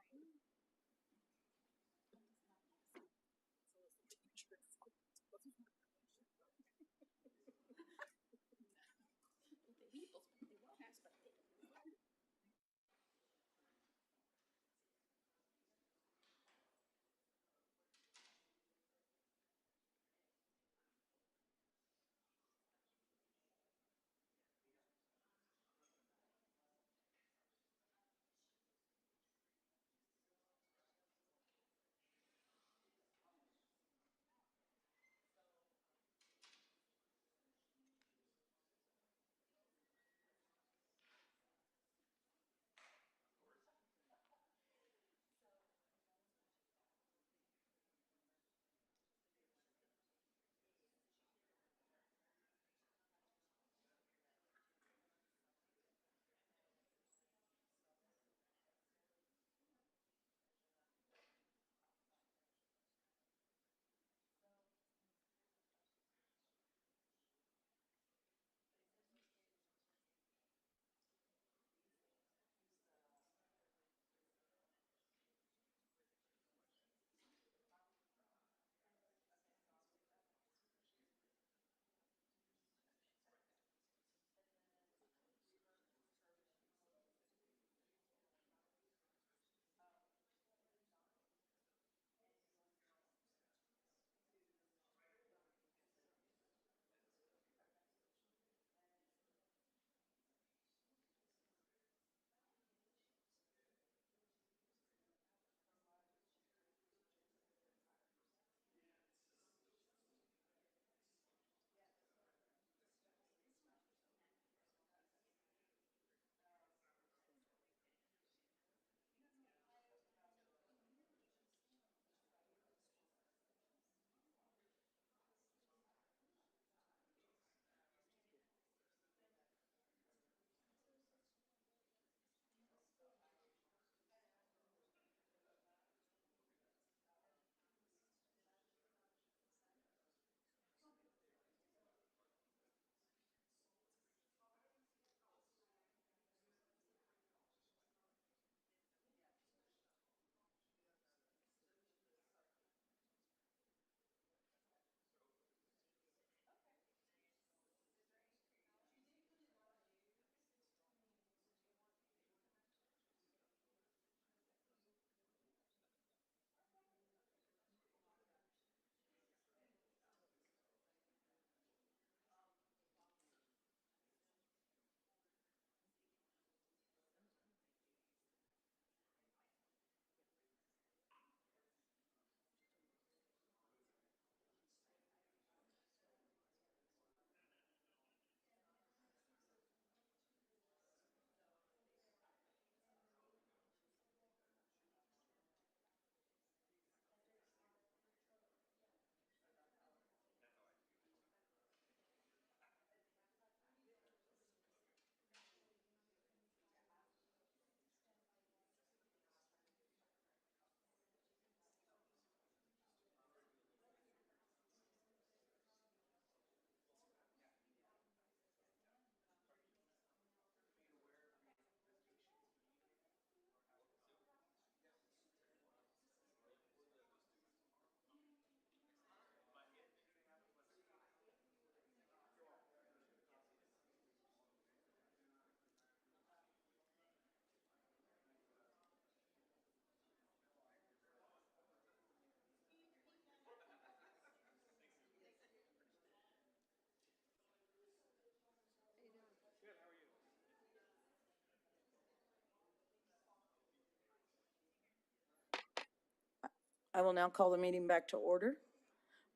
I will now call the meeting back to order.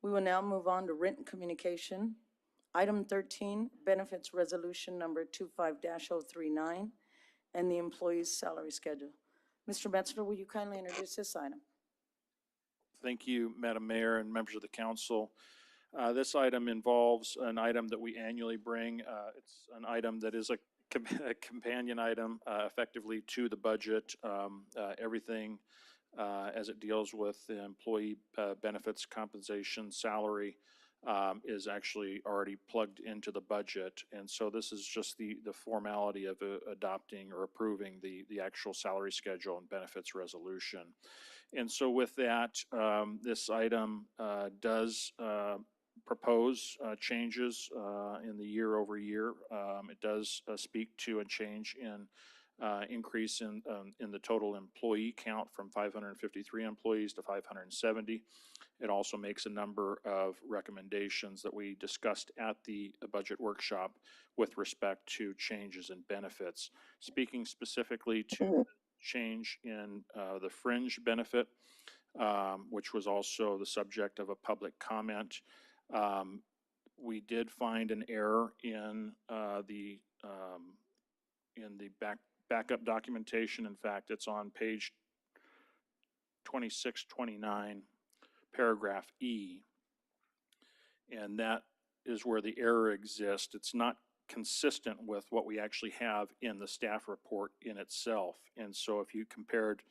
We will now move on to written communication. Item 13, benefits resolution number 25-039, and the employee's salary schedule. Mr. Metzler, will you kindly introduce this item? Thank you, Madam Mayor and members of the council. This item involves an item that we annually bring. It's an item that is a companion item effectively to the budget. Everything as it deals with the employee benefits, compensation, salary is actually already plugged into the budget. And so this is just the formality of adopting or approving the actual salary schedule and benefits resolution. And so with that, this item does propose changes in the year over year. It does speak to a change in increase in the total employee count from 553 employees to 570. It also makes a number of recommendations that we discussed at the budget workshop with respect to changes in benefits. Speaking specifically to change in the fringe benefit, which was also the subject of a public comment. We did find an error in the backup documentation. In fact, it's on page 2629, paragraph E. And that is where the error exists. It's not consistent with what we actually have in the staff report in itself. And so if you compared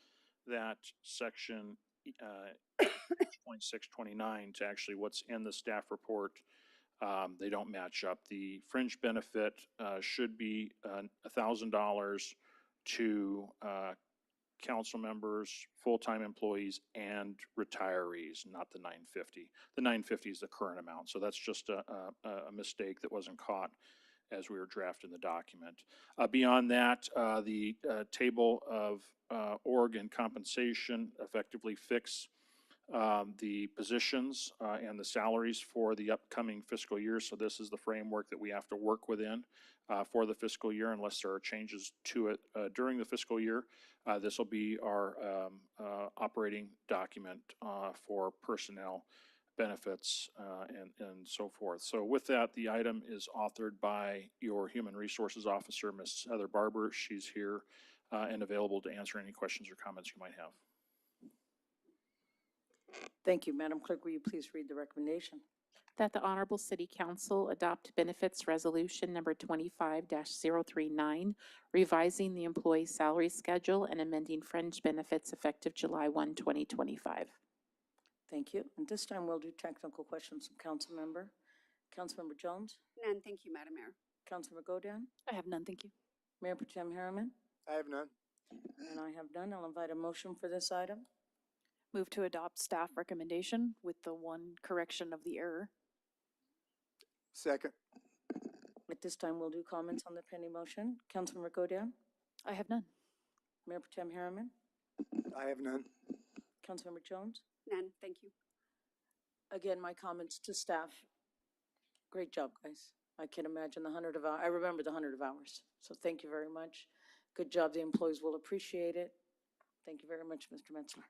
that section 2629 to actually what's in the staff report, they don't match up. The fringe benefit should be $1,000 to council members, full-time employees, and retirees, not the $950. The $950 is the current amount, so that's just a mistake that wasn't caught as we were drafting the document. Beyond that, the table of org and compensation effectively fix the positions and the salaries for the upcoming fiscal year. So this is the framework that we have to work within for the fiscal year unless there are changes to it during the fiscal year. This will be our operating document for personnel benefits and so forth. So with that, the item is authored by your Human Resources Officer, Ms. Heather Barber. She's here and available to answer any questions or comments you might have. Thank you. Madam Clerk, will you please read the recommendation? That the Honorable City Council adopt benefits resolution number 25-039, revising the employee salary schedule and amending fringe benefits effective July 1, 2025. Thank you. And this time we'll do technical questions from Councilmember. Councilmember Jones? None, thank you, Madam Mayor. Councilmember Godan? I have none, thank you. Mayor Pro Tem Harriman? I have none. And I have none. I'll invite a motion for this item. Move to adopt staff recommendation with the one correction of the error. Second. At this time, we'll do comments on the pending motion. Councilmember Godan? I have none. Mayor Pro Tem Harriman? I have none. Councilmember Jones? None, thank you. Again, my comments to staff. Great job, guys. I can imagine the 100 of hours. I remember the 100 of hours. So thank you very much. Good job. The employees will appreciate it. Thank you very much, Mr. Metzler.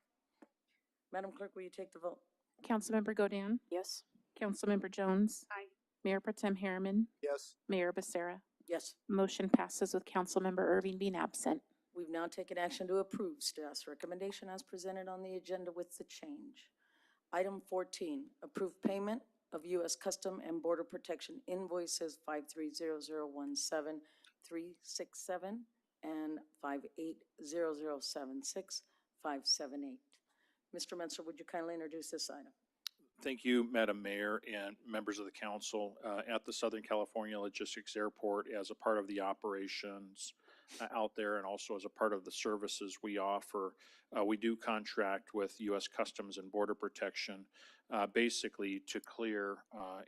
Madam Clerk, will you take the vote? Councilmember Godan? Yes. Councilmember Jones? Aye. Mayor Pro Tem Harriman? Yes. Mayor Becerra? Yes. Motion passes with Councilmember Irving being absent. We've now taken action to approve staff's recommendation as presented on the agenda with the change. Item 14, approve payment of U.S. Custom and Border Protection invoices 530076367 and 580076578. Mr. Metzler, would you kindly introduce this item? Thank you, Madam Mayor and members of the council. At the Southern California Logistics Airport, as a part of the operations out there and also as a part of the services we offer, we do contract with U.S. Customs and Border Protection basically to clear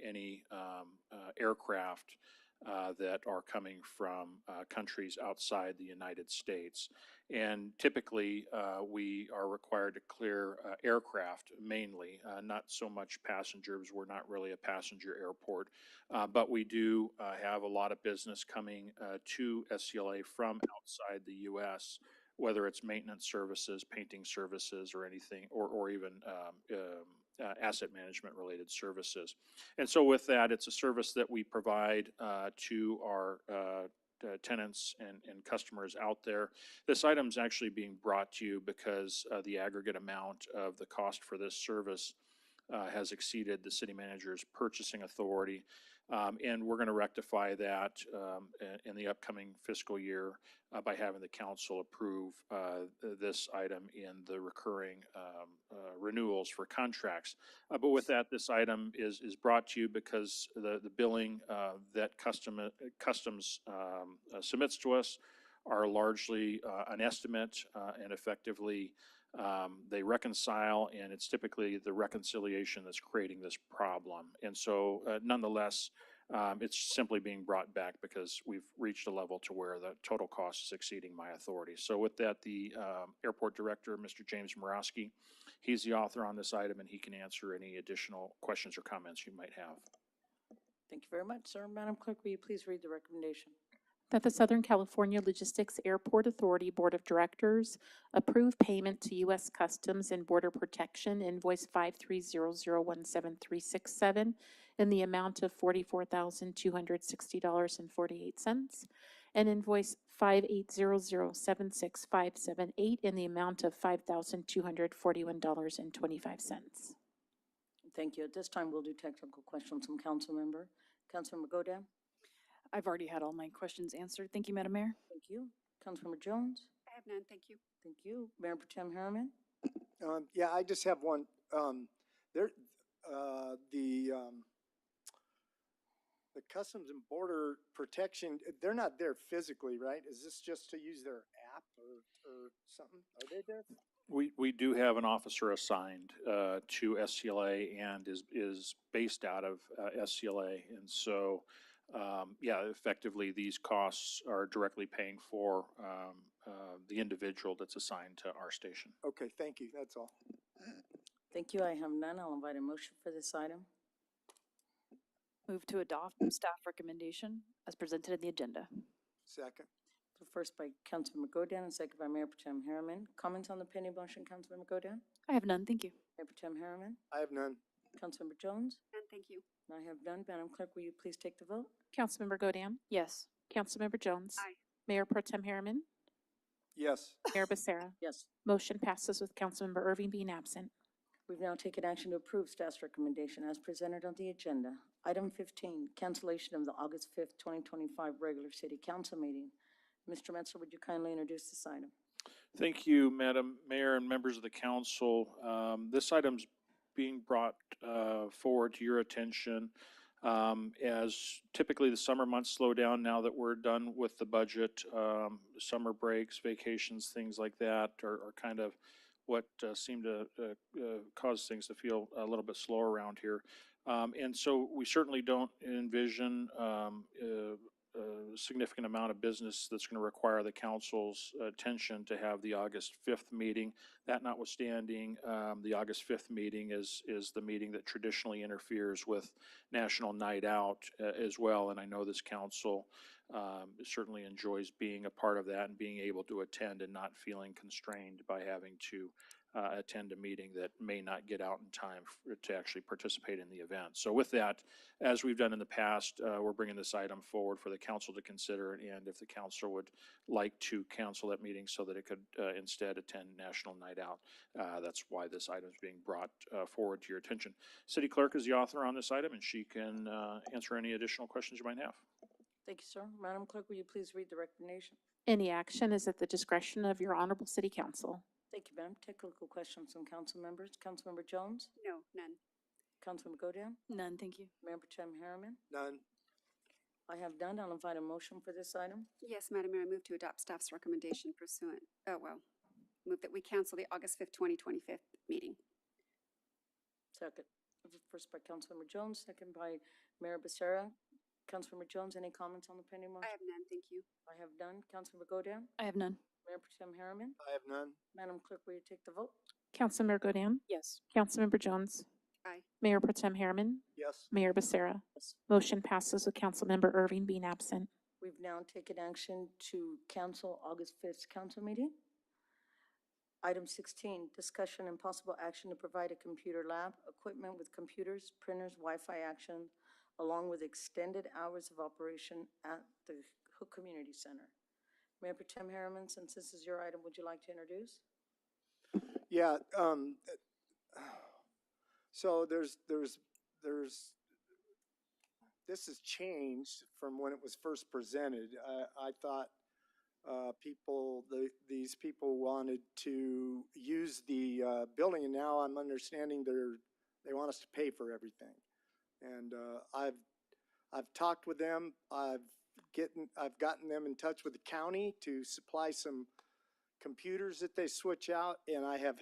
any aircraft that are coming from countries outside the United States. And typically, we are required to clear aircraft mainly, not so much passengers. We're not really a passenger airport, but we do have a lot of business coming to SCLA from outside the U.S. whether it's maintenance services, painting services, or anything, or even asset management related services. And so with that, it's a service that we provide to our tenants and customers out there. This item is actually being brought to you because the aggregate amount of the cost for this service has exceeded the city manager's purchasing authority. And we're going to rectify that in the upcoming fiscal year by having the council approve this item in the recurring renewals for contracts. But with that, this item is brought to you because the billing that Customs submits to us are largely an estimate and effectively they reconcile, and it's typically the reconciliation that's creating this problem. And so nonetheless, it's simply being brought back because we've reached a level to where the total cost is exceeding my authority. So with that, the airport director, Mr. James Morosky, he's the author on this item, and he can answer any additional questions or comments you might have. Thank you very much, sir. Madam Clerk, will you please read the recommendation? That the Southern California Logistics Airport Authority Board of Directors approve payment to U.S. Customs and Border Protection invoice 53001737 in the amount of $44,260.48 and invoice 5800765778 in the amount of $5,241.25. Thank you. At this time, we'll do technical questions from council member. Councilmember Godam? I've already had all my questions answered. Thank you, Madam Mayor. Thank you. Councilmember Jones? I have none, thank you. Thank you. Mayor Pro Tem Harriman? Yeah, I just have one. There, the Customs and Border Protection, they're not there physically, right? Is this just to use their app or something? Are they there? We do have an officer assigned to SCLA and is based out of SCLA. And so, yeah, effectively, these costs are directly paying for the individual that's assigned to our station. Okay, thank you. That's all. Thank you. I have none. I'll invite a motion for this item. Move to adopt staff recommendation as presented in the agenda. Second. The first by Councilmember Godin and second by Mayor Pro Tem Harriman. Comments on the pending motion, Councilmember Godin? I have none, thank you. Mayor Pro Tem Harriman? I have none. Councilmember Jones? None, thank you. I have none. Madam Clerk, will you please take the vote? Councilmember Godam, Yes. Councilmember Jones. Aye. Mayor Pro Tem Harriman, Yes. Mayor Becerra. Yes. Motion passes with Councilmember Irving being absent. We've now taken action to approve staff's recommendation as presented on the agenda. Item 15, cancellation of the August 5th, 2025 regular city council meeting. Mr. Metzler, would you kindly introduce this item? Thank you, Madam Mayor and members of the council. This item's being brought forward to your attention as typically the summer months slow down now that we're done with the budget. Summer breaks, vacations, things like that are kind of what seem to cause things to feel a little bit slower around here. And so we certainly don't envision a significant amount of business that's going to require the council's attention to have the August 5th meeting. That notwithstanding, the August 5th meeting is the meeting that traditionally interferes with National Night Out as well. And I know this council certainly enjoys being a part of that and being able to attend and not feeling constrained by having to attend a meeting that may not get out in time to actually participate in the event. So with that, as we've done in the past, we're bringing this item forward for the council to consider, and if the council would like to cancel that meeting so that it could instead attend National Night Out, that's why this item is being brought forward to your attention. City Clerk is the author on this item, and she can answer any additional questions you might have. Thank you, sir. Madam Clerk, will you please read the recommendation? Any action is at the discretion of your honorable city council. Thank you, ma'am. Technical questions from council members. Councilmember Jones? No, none. Councilmember Godam? None, thank you. Mayor Pro Tem Harriman? None. I have none. I'll invite a motion for this item. Yes, Madam Mayor, I move to adopt staff's recommendation pursuant, move that we cancel the August 5th, 2025 meeting. Second. First by Councilmember Jones, second by Mayor Becerra. Councilmember Jones, any comments on the pending motion? I have none, thank you. I have none. Councilmember Godam? I have none. Mayor Pro Tem Harriman? I have none. Madam Clerk, will you take the vote? Councilmember Godam, Yes. Councilmember Jones. Aye. Mayor Pro Tem Harriman, Yes. Mayor Becerra. Yes. Motion passes with Councilmember Irving being absent. We've now taken action to cancel August 5th council meeting. Item 16, discussion and possible action to provide a computer lab, equipment with computers, printers, Wi-Fi action, along with extended hours of operation at the Hook Community Center. Mayor Pro Tem Harriman, since this is your item, would you like to introduce? Yeah, so this has changed from when it was first presented. I thought these people wanted to use the building, and now I'm understanding they want us to pay for everything. And I've talked with them. I've gotten them in touch with the county to supply some computers that they switch out, and I have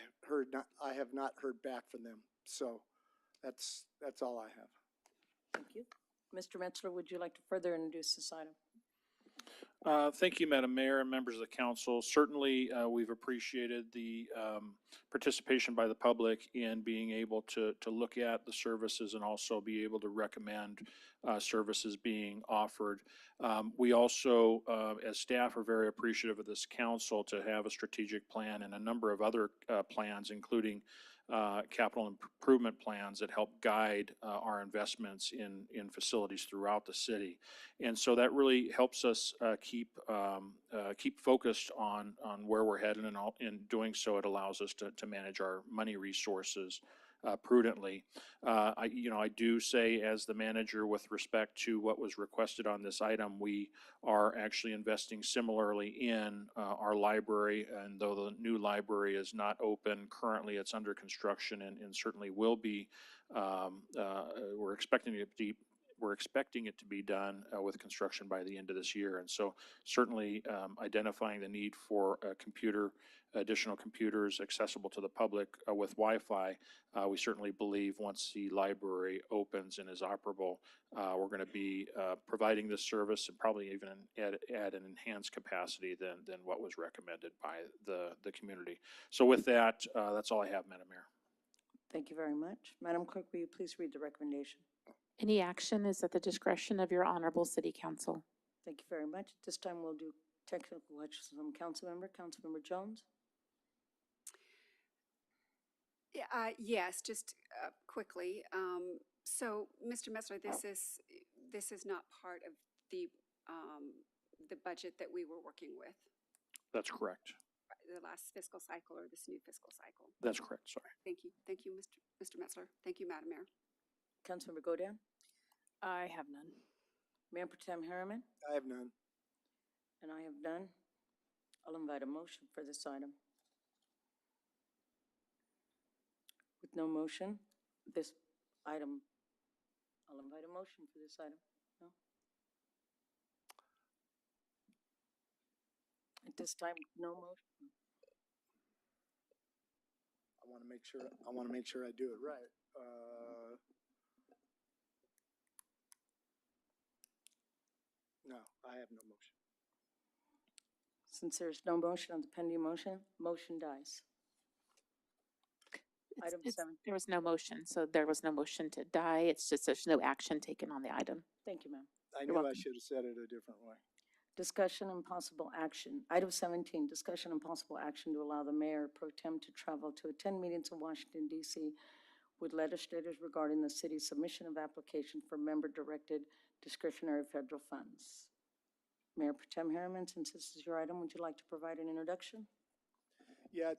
not heard back from them. So that's all I have. Thank you. Mr. Metzler, would you like to further introduce this item? Thank you, Madam Mayor and members of the council. Certainly, we've appreciated the participation by the public in being able to look at the services and also be able to recommend services being offered. We also, as staff, are very appreciative of this council to have a strategic plan and a number of other plans, including capital improvement plans that help guide our investments in facilities throughout the city. And so that really helps us keep focused on where we're headed, and in doing so, it allows us to manage our money resources prudently. I do say, as the manager, with respect to what was requested on this item, we are actually investing similarly in our library, and though the new library is not open currently, it's under construction and certainly will be. We're expecting it to be done with construction by the end of this year. And so certainly identifying the need for additional computers accessible to the public with Wi-Fi, we certainly believe once the library opens and is operable, we're going to be providing this service and probably even at an enhanced capacity than what was recommended by the community. So with that, that's all I have, Madam Mayor. Thank you very much. Madam Clerk, will you please read the recommendation? Any action is at the discretion of your honorable city council. Thank you very much. At this time, we'll do technical questions from Councilmember Jones. Yeah, yes, just quickly. So, Mr. Metzler, this is not part of the budget that we were working with, That's correct. the last fiscal cycle or this new fiscal cycle. That's correct. Sorry. Thank you, Mr. Metzler. Thank you, Madam Mayor. Councilmember Godin. I have none. Mayor Pro Tem Harriman. I have none. And I have none. I'll invite a motion for this item. With no motion, this item, I'll invite a motion for this item. No? At this time, no motion. I want to make sure I do it right. No, I have no motion. Since there's no motion on the pending motion, motion dies. Item 7. There was no motion, so there was no motion to die. It's just there's no action taken on the item. Thank you, ma'am. I You're knew I welcome. should have said it a different way. Discussion and possible action. Item 17, discussion and possible action to allow the mayor pro tem to travel to attend meetings in Washington, D.C. with legislators regarding the city's submission of application for member-directed discretionary federal funds. Mayor Pro Tem Harriman, since this is your item, would you like to provide an introduction? Yeah,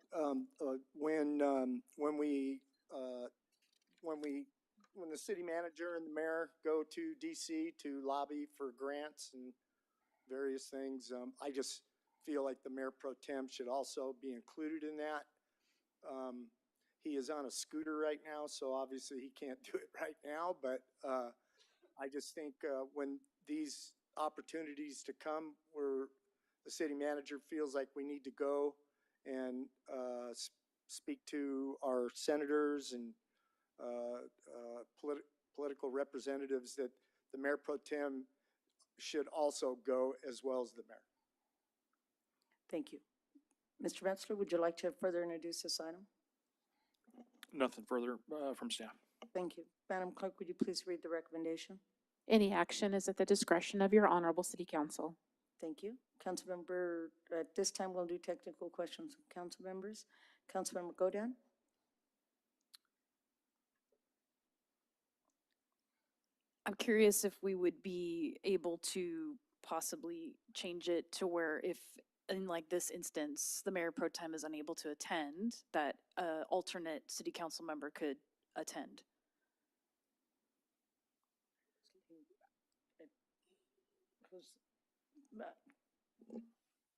when the city manager and the mayor go to DC to lobby for grants and various things, I just feel like the mayor pro tem should also be included in that. He is on a scooter right now, so obviously he can't do it right now, but I just think when these opportunities to come where the city manager feels like we need to go and speak to our senators and political representatives, that the mayor pro tem should also go as well as the mayor. Thank you. Mr. Metzler, would you like to further introduce this item? Nothing further from staff. Thank you. Madam Clerk, would you please read the recommendation? Any action is at the discretion of your honorable city council. Thank you. Councilmember, at this time, we'll do technical questions from council members. Councilmember Godin? I'm curious if we would be able to possibly change it to where if, in like this instance, the mayor pro tem is unable to attend, that a alternate city council member could attend.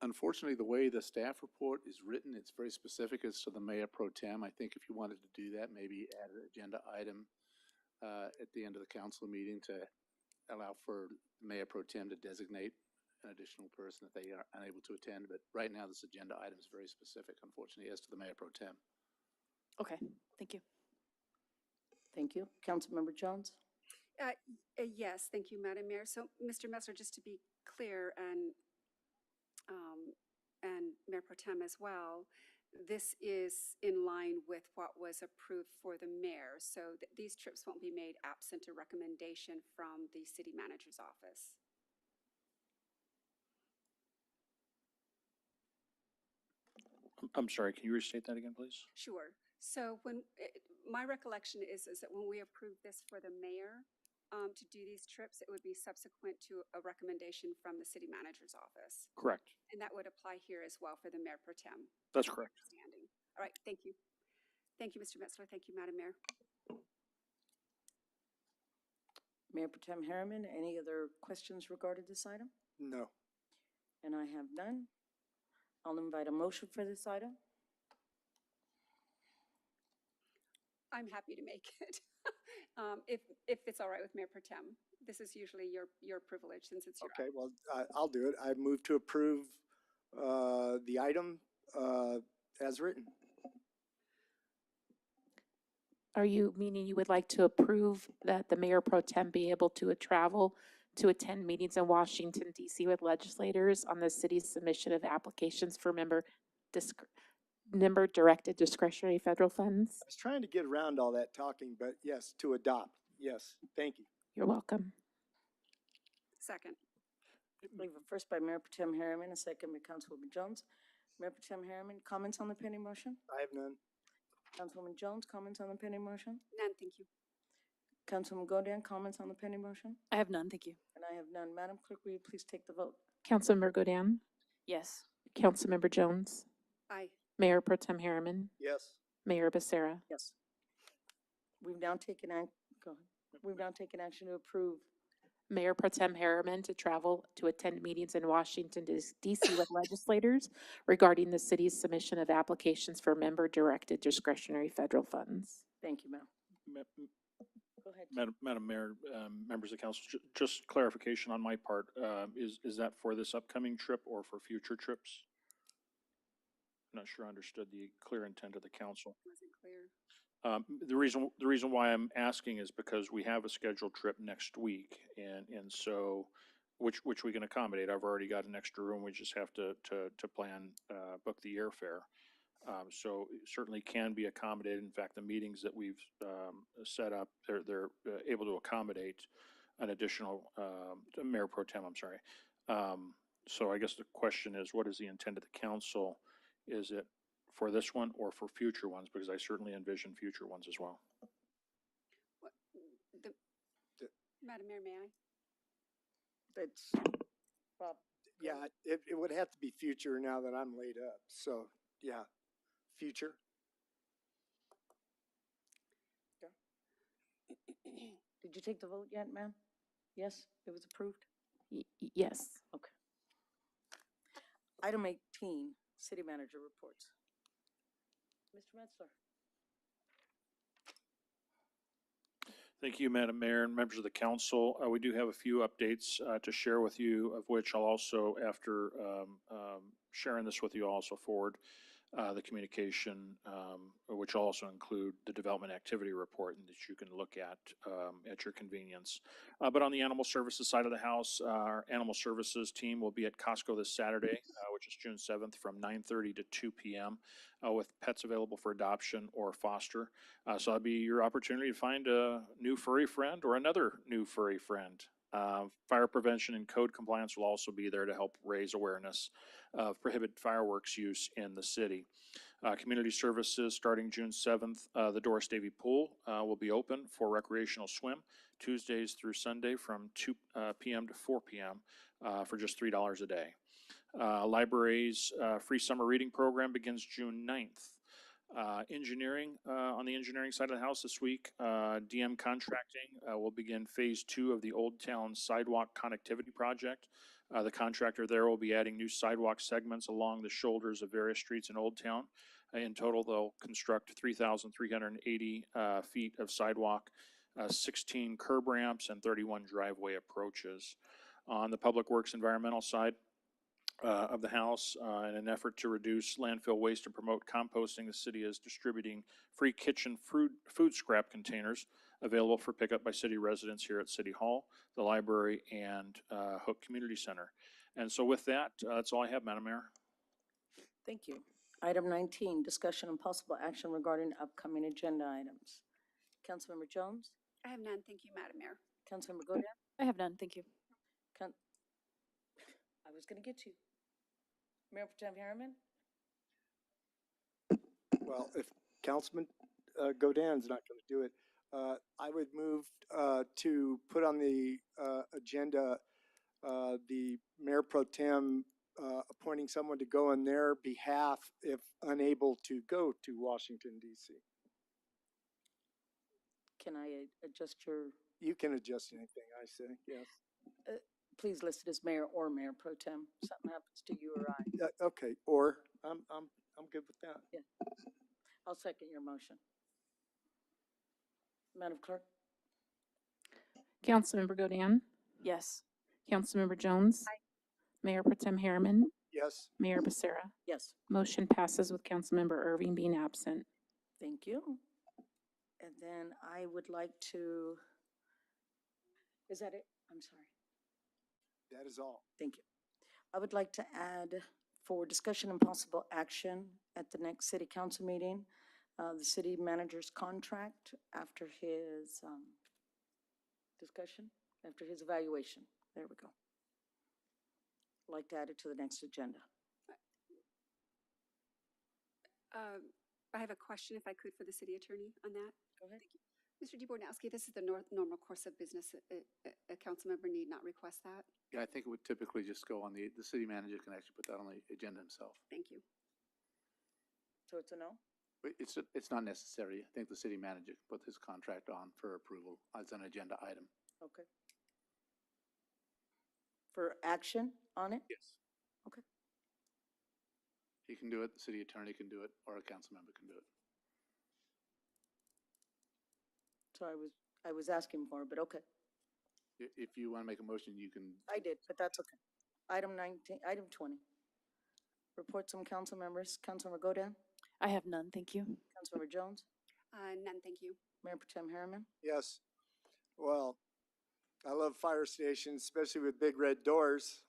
Unfortunately, the way the staff report is written, it's very specific as to the mayor pro tem. I think if you wanted to do that, maybe add an agenda item at the end of the council meeting to allow for mayor pro tem to designate an additional person if they are unable to attend. But right now, this agenda item is very specific, unfortunately, as to the mayor pro tem. Okay, thank you. Thank you. Councilmember Jones? Yes, thank you, Madam Mayor. So, Mr. Messler, just to be clear, and Mayor Pro Tem as well, this is in line with what was approved for the mayor. So these trips won't be made absent a recommendation from the city manager's office. I'm sorry, can you restate that again, please? Sure. So my recollection is that when we approved this for the mayor to do these trips, it would be subsequent to a recommendation from the city manager's office. Correct. And that would apply here as well for the mayor pro tem. That's correct. Understanding. All right, thank you. Thank you, Mr. Metzler. Thank you, Madam Mayor. Mayor Pro Tem Harriman, any other questions regarding this item? No. And I have none. I'll invite a motion for this item. I'm happy to make it. If it's all right with Mayor Pro Tem. This is usually your privilege since it's your. Okay, well, I'll do it. I move to approve the item as written. Are you meaning you would like to approve that the mayor pro tem be able to travel to attend meetings in Washington DC with legislators on the city's submission of applications for member directed discretionary federal funds? I was trying to get around all that talking, but yes, to adopt. Yes, thank you. You're welcome. Second. We have a first by Mayor Pro Tem Harriman, a second by Councilwoman Jones. Mayor Pro Tem Harriman, comments on the pending motion? I have none. Councilwoman Jones, comments on the pending motion? None, thank you. Councilwoman Godin, comments on the pending motion? I have none, thank you. And I have none. Madam Clerk, will you please take the vote? Councilmember Godin, Yes. Councilmember Jones, Aye. Mayor pro tem Harriman, Yes. Mayor Becerra. Yes. We've now taken go ahead. We've now taken action to approve. Mayor pro tem Harriman to travel to attend meetings in Washington DC with legislators regarding the city's submission of applications for member directed discretionary federal funds. Thank you, ma'am. Go ahead. Madam Mayor, members of council, just clarification on my part, is that for this upcoming trip or for future trips? I'm not sure I understood the clear intent of the council. Wasn't clear. The reason why I'm asking is because we have a scheduled trip next week, and so, which we can accommodate. I've already got an extra room. We just have to plan, book the airfare. So it certainly can be accommodated. In fact, the meetings that we've set up, they're able to accommodate an additional mayor pro tem. I'm sorry. So I guess the question is, what is the intent of the council? Is it for this one or for future ones? Because I certainly envision future ones as well. What, Madam Mayor, may I? That's, Bob. Yeah, it would have to be future now that I'm laid up. So, yeah, future. Did you take the vote yet, ma'am? Yes, it was approved? Yes. Okay. Item 18, city manager reports. Mr. Metzler. Thank you, Madam Mayor and members of the council. We do have a few updates to share with you, of which I'll also, after sharing this with you, I'll also forward the communication, which will also include the development activity report and that you can look at your convenience. But on the animal services side of the house, our animal services team will be at Costco this Saturday, which is June 7th from 9:30 to 2 p.m. With pets available for adoption or foster. So that'll be your opportunity to find a new furry friend or another new furry friend. Fire prevention and code compliance will also be there to help raise awareness of prohibited fireworks use in the city. Community services, starting June 7th, the Doris Davy Pool will be open for recreational swim Tuesdays through Sunday from 2 p.m. to 4 p.m. For just $3 a day. Library's free summer reading program begins June 9th. Engineering, on the engineering side of the house this week, DM Contracting will begin phase 2 of the Old Town Sidewalk Connectivity Project. The contractor there will be adding new sidewalk segments along the shoulders of various streets in Old Town. In total, they'll construct 3,380 feet of sidewalk, 16 curb ramps, and 31 driveway approaches. On the Public Works Environmental side, of the house, in an effort to reduce landfill waste and promote composting, the city is distributing free kitchen food scrap containers available for pickup by city residents here at City Hall, the library, and Hook Community Center. And so with that, that's all I have, Madam Mayor. Thank you. Item 19, discussion and possible action regarding upcoming agenda items. Councilmember Jones? I have none. Thank you, Madam Mayor. Councilmember Godin? I have none, thank you. I was going to get you. Mayor Pro Tem Harriman? Well, if Councilman Godin's not going to do it, I would move to put on the agenda the Mayor Pro Tem appointing someone to go on their behalf if unable to go to Washington, D.C. Can I adjust your, You can adjust anything I say, yes. please list it as mayor or mayor pro tem. Something happens to you or I. Okay, or I'm good with that. I'll second your motion. Madam Clerk? Councilmember Godin. Yes. Councilmember Jones. Mayor Pro Tem Harriman. Yes. Mayor Becerra. Yes. Motion passes with Councilmember Irving being absent. Thank you. And then I would like to, is that it? I'm sorry. That is all. Thank you. I would like to add for discussion and possible action at the next city council meeting, the city manager's contract after his discussion, after his evaluation. There we go. I'd like to add it to the next agenda. I have a question, if I could, for the city attorney on that. Go ahead. Mr. DeBornowski, this is the normal course of business. A council member need not request that. Yeah, I think it would typically just go on the city manager can actually put that on the agenda himself. Thank you. So it's a no? But it's not necessary. I think the city manager can put his contract on for approval as an agenda item. Okay. For action on it? Yes. Okay. He can do it, the city attorney can do it, or a council member can do it. So I was asking for it, but okay. If you want to make a motion, you can. I did, but that's okay. Item 20. Reports from council members. Councilmember Godin, I have none, thank you. Councilmember Jones, None, thank you. Mayor Pro Tem Harriman. Yes. Well, I love fire stations, especially with big red doors.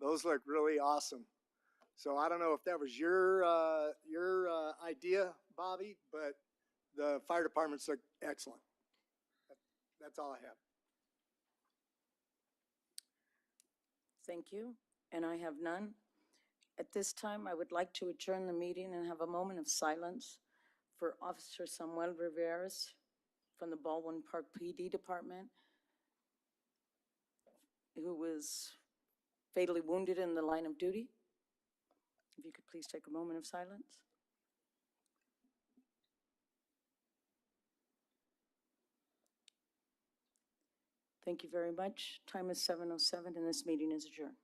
Those look really awesome. So I don't know if that was your idea, Bobby, but the fire departments look excellent. That's all I have. Thank you, and I have none. At this time, I would like to adjourn the meeting and have a moment of silence for Officer Samuel Riveras from the Baldwin Park PD Department, who was fatally wounded in the line of duty. If you could please take a moment of silence. Thank you very much. Time is 7:07 and this meeting is adjourned.